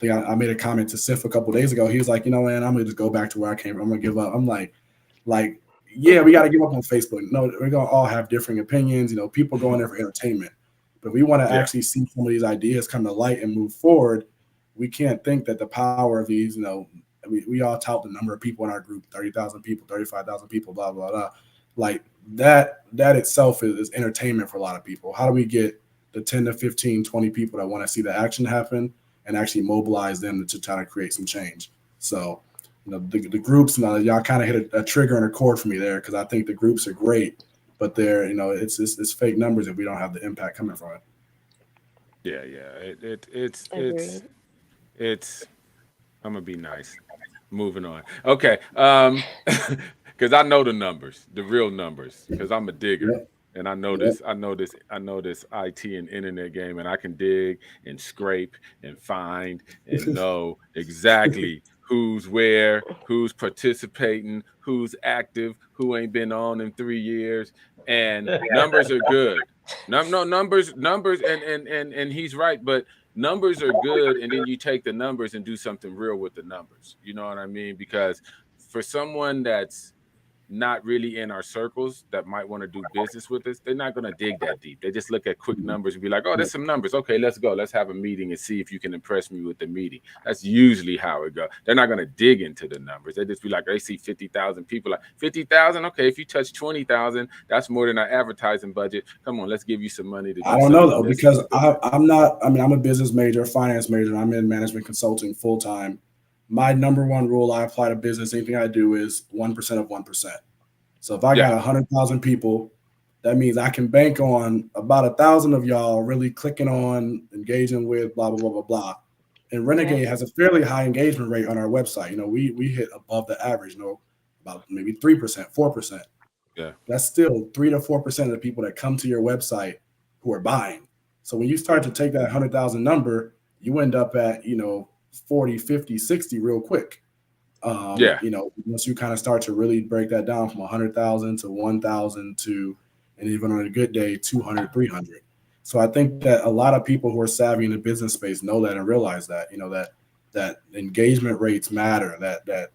I made a comment to Sif a couple of days ago. He was like, man, I'm gonna just go back to where I came from. I'm gonna give up. I'm like, yeah, we got to give up on Facebook. No, we're gonna all have differing opinions. People go in there for entertainment, but we want to actually see some of these ideas come to light and move forward. We can't think that the power of these, we all tout the number of people in our group, 30,000 people, 35,000 people, blah, blah, blah. Like that itself is entertainment for a lot of people. How do we get the 10 to 15, 20 people that want to see the action happen and actually mobilize them to try to create some change. So, the groups, y'all kind of hit a trigger and a chord for me there, because I think the groups are great, but they're, it's fake numbers if we don't have the impact coming from it. Yeah. It's I'm gonna be nice. Moving on. Okay. Because I know the numbers, the real numbers, because I'm a digger. Yep. And I know this IT and internet game, and I can dig and scrape and find and know exactly who's where, who's participating, who's active, who ain't been on in 3 years, and numbers are good. Numbers, and he's right, but numbers are good, and then you take the numbers and do something real with the numbers. You know what I mean? Because for someone that's not really in our circles that might want to do business with us, they're not going to dig that deep. They just look at quick numbers and be like, oh, there's some numbers. Okay, let's go. Let's have a meeting and see if you can impress me with the meeting. That's usually how it goes. They're not going to dig into the numbers. They just be like, they see 50,000 people, like 50,000. Okay, if you touch 20,000, that's more than our advertising budget. Come on, let's give you some money to do I don't know though, because I'm a business major, finance major, and I'm in management consulting full time. My number one rule I apply to business, anything I do, is 1% of 1%. So if I got 100,000 people, that means I can bank on about 1,000 of y'all really clicking on, engaging with, blah, blah, blah, blah, blah. And Renegade has a fairly high engagement rate on our website. We hit above the average, about maybe 3%, 4%. Yeah. That's still 3 to 4% of the people that come to your website who are buying. So when you start to take that 100,000 number, you end up at, 40, 50, 60 real quick. Once you kind of start to really break that down from 100,000 to 1,000 to, and even on a good day, 200, 300. So I think that a lot of people who are savvy in the business space know that and realize that, that engagement rates matter, that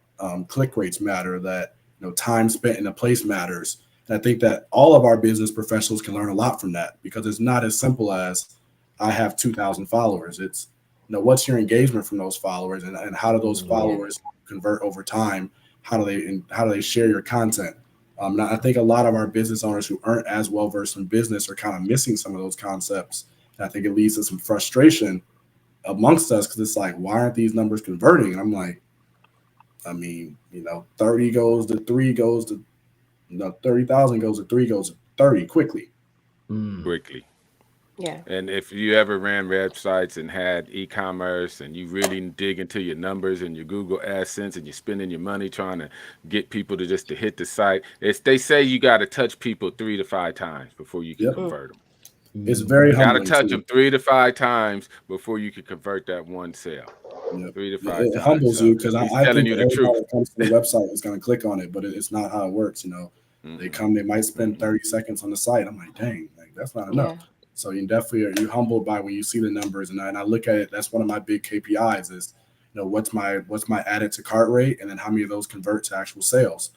click rates matter, that, time spent in a place matters. And I think that all of our business professionals can learn a lot from that, because it's not as simple as I have 2,000 followers. It's, what's your engagement from those followers, and how do those followers convert over time? How do they share your content? I think a lot of our business owners who aren't as well versed in business are kind of missing some of those concepts. And I think it leads to some frustration amongst us, because it's like, why aren't these numbers converting? And I'm like, 30 goes to 3 goes to 30,000 goes to 3 goes to 30 quickly. Quickly. Yeah. And if you ever ran websites and had e-commerce and you really dig into your numbers and your Google AdSense and you're spending your money trying to get people to hit the site, they say you got to touch people 3 to 5 times before you can convert them. It's very humbling. You got to touch them 3 to 5 times before you can convert that one sale. 3 to 5 times. It humbles you, because I telling think you the truth. That comes to the website is going to click on it, but it's not how it works. They come, they might spend 30 seconds on the site. I'm like, dang, that's not enough. Yeah. So you definitely you're humbled by when you see the numbers, and I look at it. That's one of my big KPIs is, what's my added to cart rate, and then how many of those convert to actual sales.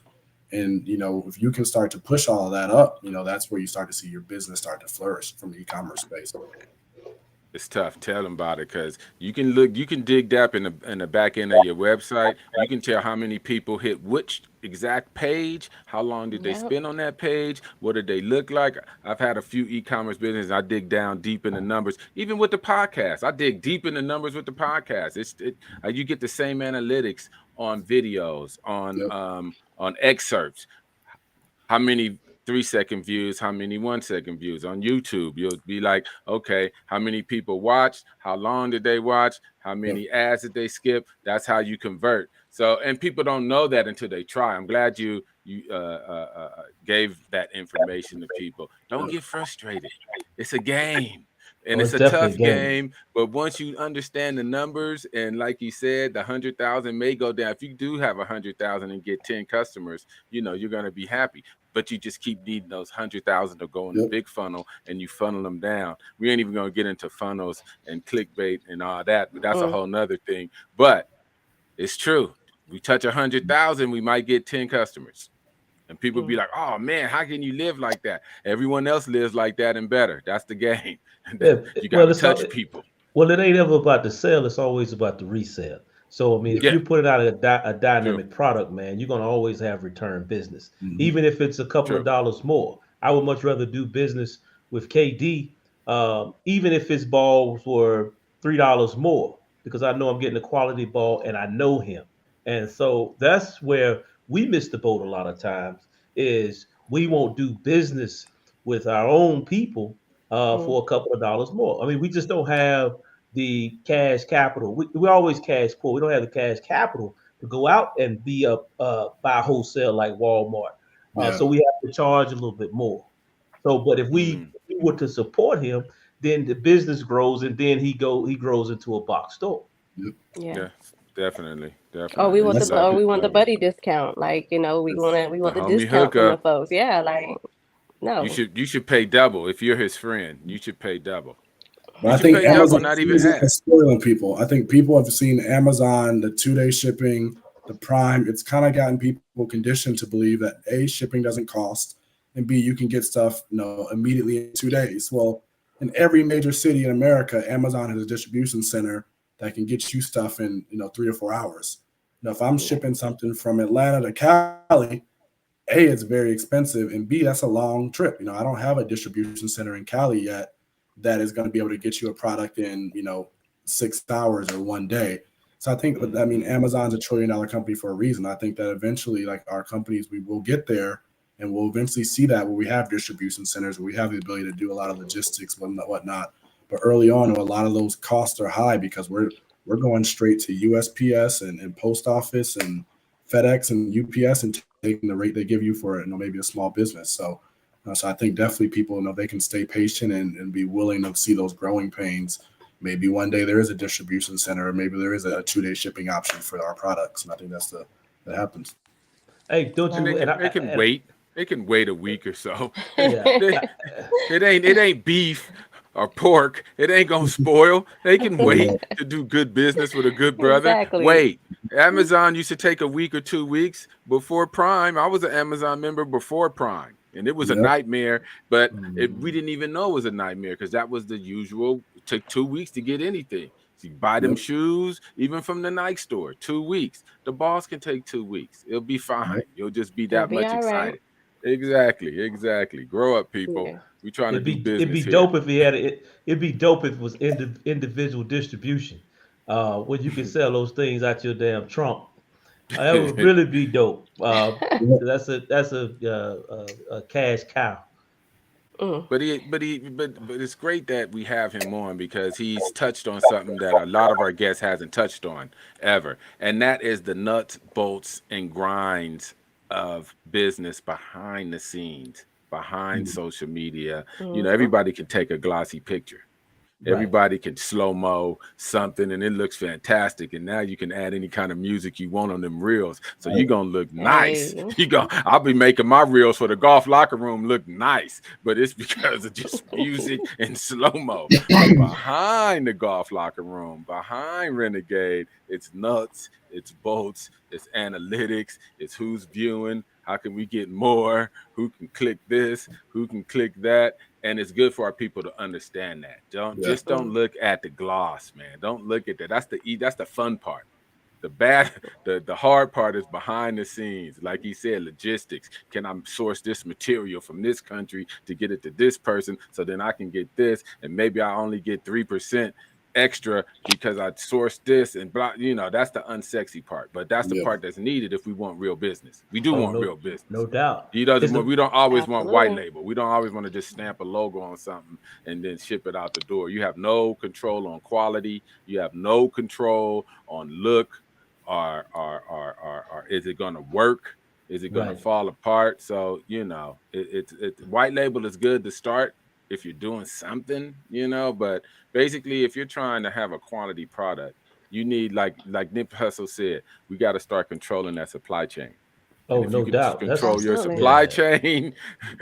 And if you can start to push all of that up, that's where you start to see your business start to flourish from the e-commerce space. It's tough. Tell them about it, because you can dig deep in the back end of your website. You can tell how many people hit which exact page, how long did they spend on that page, what did they look like. I've had a few e-commerce businesses. I dig down deep in the numbers, even with the podcast. I dig deep in the numbers with the podcast. You get the same analytics on videos, on excerpts. How many 3-second views, how many 1-second views on YouTube? You'll be like, okay, how many people watched? How long did they watch? How many ads did they skip? That's how you convert. So, and people don't know that until they try. I'm glad you gave that information to people. Don't get frustrated. It's a game. And it's a tough game, but once you understand the numbers, and like you said, the 100,000 may go down. If you do have 100,000 and get 10 customers, you're going to be happy. But you just keep needing those 100,000 to go in the big funnel, and you funnel them down. We ain't even going to get into funnels and clickbait and all that, but that's a whole nother thing. But it's true. We touch 100,000, we might get 10 customers. And people be like, oh, man, how can you live like that? Everyone else lives like that and better. That's the game. You got to touch people. Well, it ain't ever about the sale. It's always about the resale. So, if you put it out a dynamic product, man, you're going to always have return business, even if it's a couple of dollars more. I would much rather do business with KD, even if his balls were $3 more, because I know I'm getting a quality ball and I know him. And so that's where we miss the boat a lot of times is we won't do business with our own people for a couple of dollars more. I mean, we just don't have the cash capital. We're always cash poor. We don't have the cash capital to go out and be up buy wholesale like Walmart. So we have to charge a little bit more. So, but if we were to support him, then the business grows, and then he grows into a box store. Yeah, definitely. Oh, we want Love it, we want the love it. buddy discount. Like, we want the homie discount from the hookup. folks. Yeah, like no. You should pay double if you're his friend. You should pay double. But You I should think pay double, Amazon not even is half. spoiling people. I think people have seen Amazon, the 2-day shipping, the Prime. It's kind of gotten people conditioned to believe that A, shipping doesn't cost, and B, you can get stuff, immediately in 2 days. Well, in every major city in America, Amazon has a distribution center that can get you stuff in 3 or 4 hours. Now, if I'm shipping something from Atlanta to Cali, A, it's very expensive, and B, that's a long trip. I don't have a distribution center in Cali yet that is going to be able to get you a product in 6 hours or 1 day. So I think, Amazon's $1 trillion company for a reason. I think that eventually, like our companies, we will get there, and we'll eventually see that where we have distribution centers, where we have the ability to do a lot of logistics, whatnot. But early on, a lot of those costs are high because we're going straight to USPS and post office and FedEx and UPS and taking the rate they give you for maybe a small business. So I think definitely people they can stay patient and be willing to see those growing pains. Maybe one day there is a distribution center, or maybe there is a 2-day shipping option for our products, and I think that happens. Hey, don't you? They can wait. They can wait a week or so. Yeah. It ain't beef or pork. It ain't gonna spoil. They can wait to do good business with a good brother. Exactly. Wait. Amazon used to take a week or 2 weeks before Prime. I was an Amazon member before Prime, and it was a nightmare. But we didn't even know it was a nightmare because that was the usual. It took 2 weeks to get anything. So you buy them shoes, even from the Nike store, 2 weeks. The boss can take 2 weeks. It'll be fine. You'll just be that much excited. Right. Exactly. Grow up, people. Yeah. We trying to do business. It'd be here. dope if he had it. It'd be dope if it was individual distribution, where you can sell those things out your damn trunk. That would really be dope. That's a cash cow. But it's great that we have him on because he's touched on something that a lot of our guests hasn't touched on ever, and that is the nuts, bolts, and grinds of business behind the scenes, behind social media. Everybody can take a glossy picture. Everybody can slow-mo something and it looks fantastic. And now you can add any kind of music you want on them reels. So you're gonna look nice. I'll be making my reels for the golf locker room look nice, but it's because of just music and slow-mo. Behind the golf locker room, behind Renegade, it's nuts, it's bolts, it's analytics, it's who's viewing, how can we get more, who can click this, who can click that. And it's good for our people to understand that. Don't look at the gloss, man. Don't look at that. That's the fun part. The hard part is behind the scenes. Like he said, logistics. Can I source this material from this country to get it to this person so then I can get this, and maybe I only get 3% extra because I sourced this and blah. That's the unsexy part, but that's the part that's needed if we want real business. We do want real business, no doubt. We don't always want white label. We don't always want to just stamp a logo on something and then ship it out the door. You have no control on quality. You have no control on look. Or is it going to work? Is it going to fall apart? So it's white label is good to start if you're doing something, but basically if you're trying to have a quality product, you need, like Nip Hustle said, we got to start controlling that supply chain. Oh, no doubt. Control your supply chain.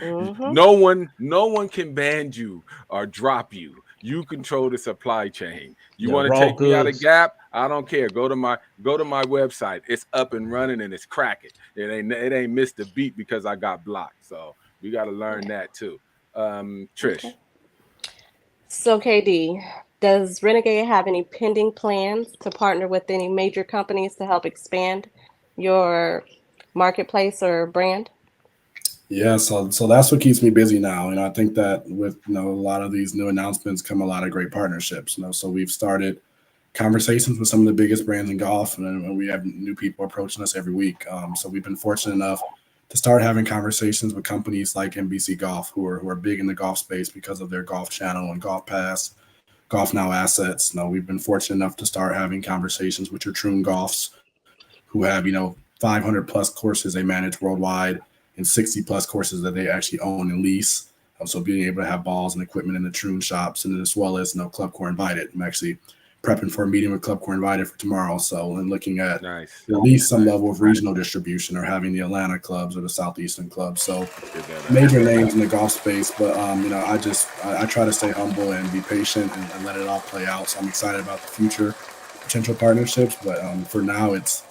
No one can ban you or drop you. You control the supply chain. You want to take me out of Gap? I don't care. Go to my website. It's up and running and it's cracking. It ain't missed a beat because I got blocked. So we got to learn that too. Trish. Okay. So KD, does Renegade have any pending plans to partner with any major companies to help expand your marketplace or brand? Yeah, so that's what keeps me busy now. I think that with a lot of these new announcements come a lot of great partnerships. So we've started conversations with some of the biggest brands in golf, and we have new people approaching us every week. So we've been fortunate enough to start having conversations with companies like NBC Golf, who are big in the golf space because of their golf channel and Golf Pass, Golf Now assets. We've been fortunate enough to start having conversations with your Troon Golfs, who have 500 plus courses they manage worldwide and 60 plus courses that they actually own and lease. So being able to have balls and equipment in the Troon shops, and as well as Club Core Invited. I'm actually prepping for a meeting with Club Core Invited for tomorrow. So, and looking at at least some level of regional distribution, or having the Atlanta clubs or the Southeastern clubs. So major names in the golf space. But I try to stay humble and be patient and let it all play out. So I'm excited about the future potential partnerships. But for now, it's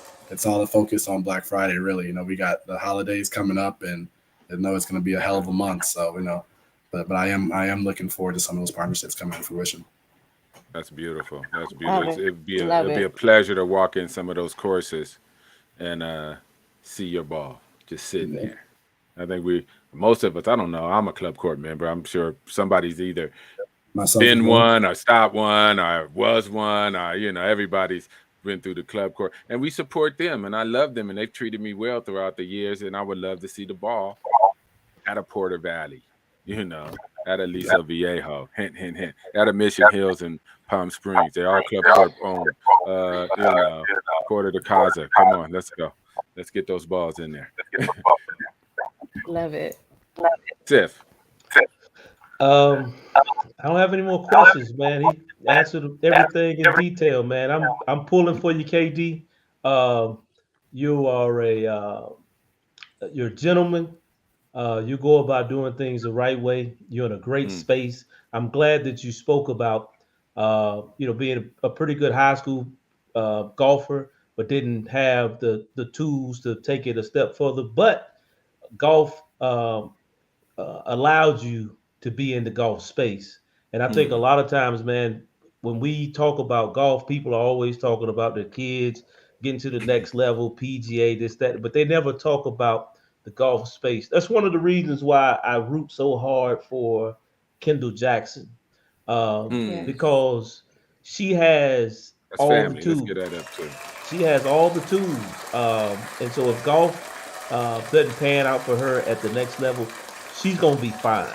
all the focus on Black Friday. Really, we got the holidays coming up, and I know it's going to be a hell of a month. So but I am looking forward to some of those partnerships coming to fruition. That's beautiful. That's beautiful. It'd be a pleasure to walk in some of those courses and see your ball just sitting there. I think most of us, I don't know, I'm a Club Court member. I'm sure somebody's either been one or stopped one or was one, or everybody's been through the Club Court, and we support them, and I love them, and they've treated me well throughout the years, and I would love to see the ball at a Porter Valley, at a Aliso Viejo, hint, hint, hint, at a Mission Hills and Palm Springs. They're all Club Court owned. Porter de Casa. Come on, let's go. Let's get those balls in there. Love it. Tiff. I don't have any more questions, man. He answered everything in detail, man. I'm pulling for you, KD. You are you're a gentleman. You go about doing things the right way. You're in a great space. I'm glad that you spoke about being a pretty good high school golfer, but didn't have the tools to take it a step further. But golf allowed you to be in the golf space. And I think a lot of times, man, when we talk about golf, people are always talking about their kids getting to the next level, PGA, this, that, but they never talk about the golf space. That's one of the reasons why I root so hard for Kendall Jackson, because she has all the tools. Let's get that up too. She has all the tools, and so if golf doesn't pan out for her at the next level, she's gonna be fine.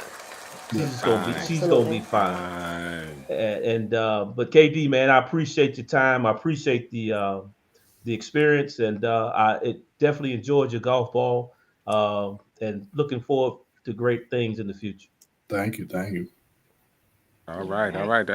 She's gonna be fine. And but KD, man, I appreciate your time. I appreciate the experience, and I definitely enjoyed your golf ball. And looking forward to great things in the future. Thank you. All right.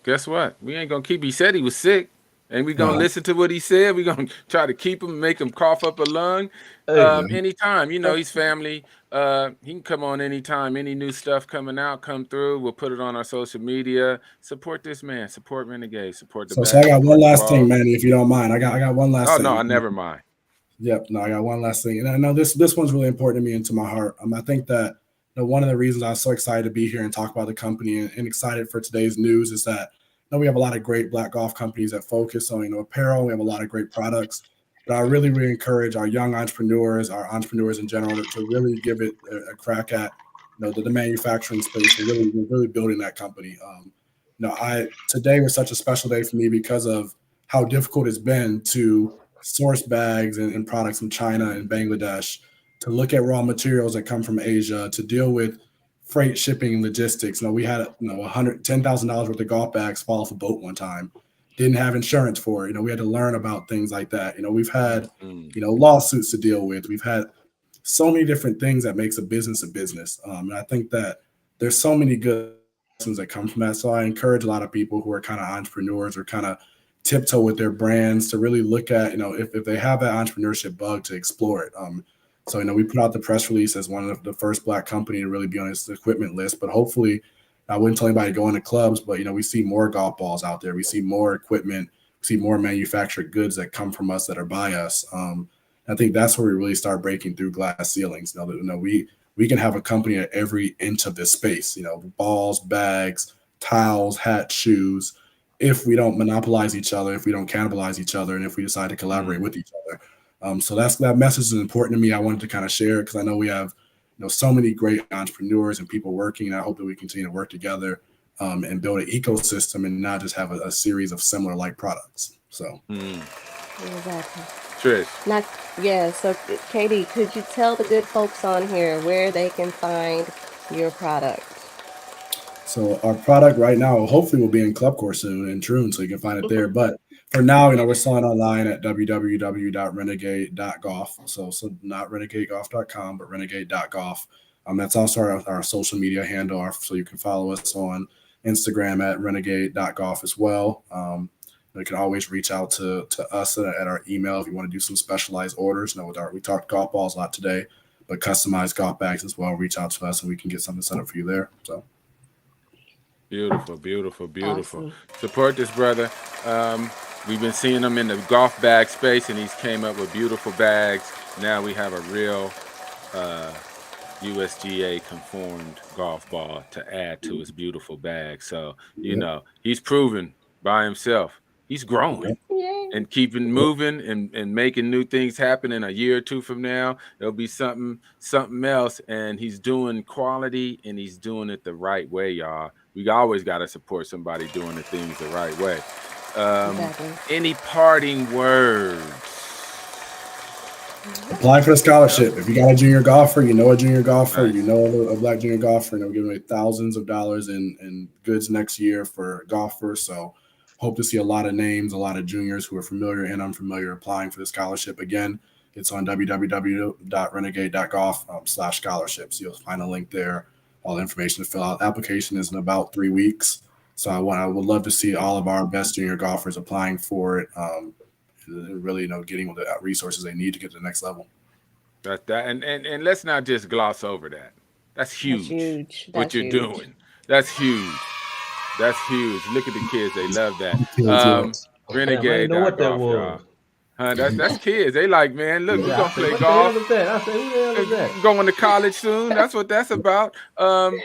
Guess what? We ain't gonna keep. He said he was sick, and we gonna listen to what he said. We gonna try to keep him, make him cough up a lung. Anytime, he's family. He can come on anytime. Any new stuff coming out, come through. We'll put it on our social media. Support this man. Support Renegade. Support the. So I got one last thing, Manny, if you don't mind. I got one last thing. Oh no, I never mind. Yep. No, I got one last thing. And I know this one's really important to me and to my heart. I think that one of the reasons I was so excited to be here and talk about the company and excited for today's news is that we have a lot of great Black golf companies that focus on apparel. We have a lot of great products. But I really, really encourage our young entrepreneurs, our entrepreneurs in general, to really give it a crack at the manufacturing space and really building that company. Today was such a special day for me because of how difficult it's been to source bags and products from China and Bangladesh, to look at raw materials that come from Asia, to deal with freight, shipping, and logistics. We had $10,000 worth of golf bags fall off a boat one time. Didn't have insurance for it. We had to learn about things like that. We've had lawsuits to deal with. We've had so many different things that makes a business. And I think that there's so many good lessons that come from that. So I encourage a lot of people who are kind of entrepreneurs or kind of tiptoe with their brands to really look at, if they have that entrepreneurship bug, to explore it. So, we put out the press release as one of the first Black company to really be on this equipment list, but hopefully I wouldn't tell anybody to go into clubs, but, we see more golf balls out there. We see more equipment, we see more manufactured goods that come from us that are by us. I think that's where we really start breaking through glass ceilings. We can have a company at every inch of this space, balls, bags, towels, hats, shoes, if we don't monopolize each other, if we don't cannibalize each other, and if we decide to collaborate with each other. So that message is important to me. I wanted to kind of share it because I know we have so many great entrepreneurs and people working, and I hope that we continue to work together and build an ecosystem and not just have a series of similar like products. So Exactly. Trish. Now, yeah. So, Katie, could you tell the good folks on here where they can find your product? So our product right now, hopefully, will be in Club Core soon in Troon, so you can find it there. But for now, we're selling online at www.renegade.golf. So not renegadegolf.com, but renegade.golf. That's also our social media handle, so you can follow us on Instagram at renegade.golf as well. You can always reach out to us at our email if you want to do some specialized orders. We talked golf balls a lot today, but customized golf bags as well. Reach out to us and we can get something set up for you there. So. Beautiful, beautiful, beautiful. Awesome. Support this brother. We've been seeing him in the golf bag space, and he's came up with beautiful bags. Now we have a real USGA conformed golf ball to add to his beautiful bag. So, he's proven by himself. He's growing and keeping moving and making new things happen. In a year or two from now, there'll be something else, and he's doing quality and he's doing it the right way, y'all. We always got to support somebody doing the things the right way. Exactly. Any parting words? Apply for the scholarship. If you got a junior golfer, a junior golfer, a black junior golfer, and we're giving away thousands of dollars in goods next year for golfers. So hope to see a lot of names, a lot of juniors who are familiar and unfamiliar applying for the scholarship. Again, it's on www.renegade.golf/scholarships. You'll find a link there. All the information to fill out. Application is in about 3 weeks. So I would love to see all of our best junior golfers applying for it. Really, getting the resources they need to get to the next level. And let's not just gloss over that. That's huge. That's huge. What you're doing. That's huge. That's huge. Look at the kids. They love that. Renegade. Know what that was. Y'all. That's kids. They like, man, look, we're going to play golf. I said, who the hell is that? Going to college soon. That's what that's about. Come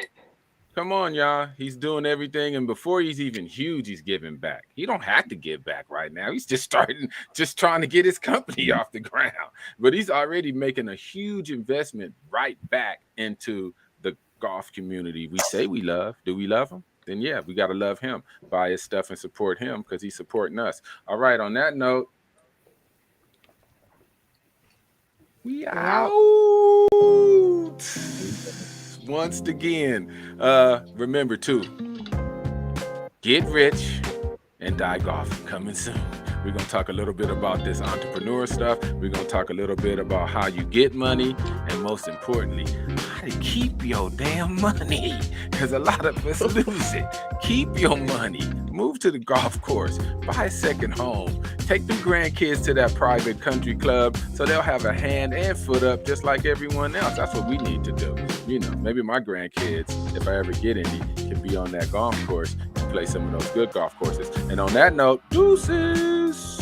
on, y'all. He's doing everything. And before he's even huge, he's giving back. He don't have to give back right now. He's just trying to get his company off the ground. But he's already making a huge investment right back into the golf community we say we love. Do we love him? Then, yeah, we got to love him, buy his stuff and support him because he's supporting us. All right, on that note, we out. Once again, remember to get rich and die golfing. Coming soon. We're going to talk a little bit about this entrepreneur stuff. We're going to talk a little bit about how you get money and, most importantly, how to keep your damn money, because a lot of us lose it. Keep your money. Move to the golf course. Buy a second home. Take the grandkids to that private country club so they'll have a hand and foot up just like everyone else. That's what we need to do. Maybe my grandkids, if I ever get any, can be on that golf course and play some of those good golf courses. And on that note, deuces.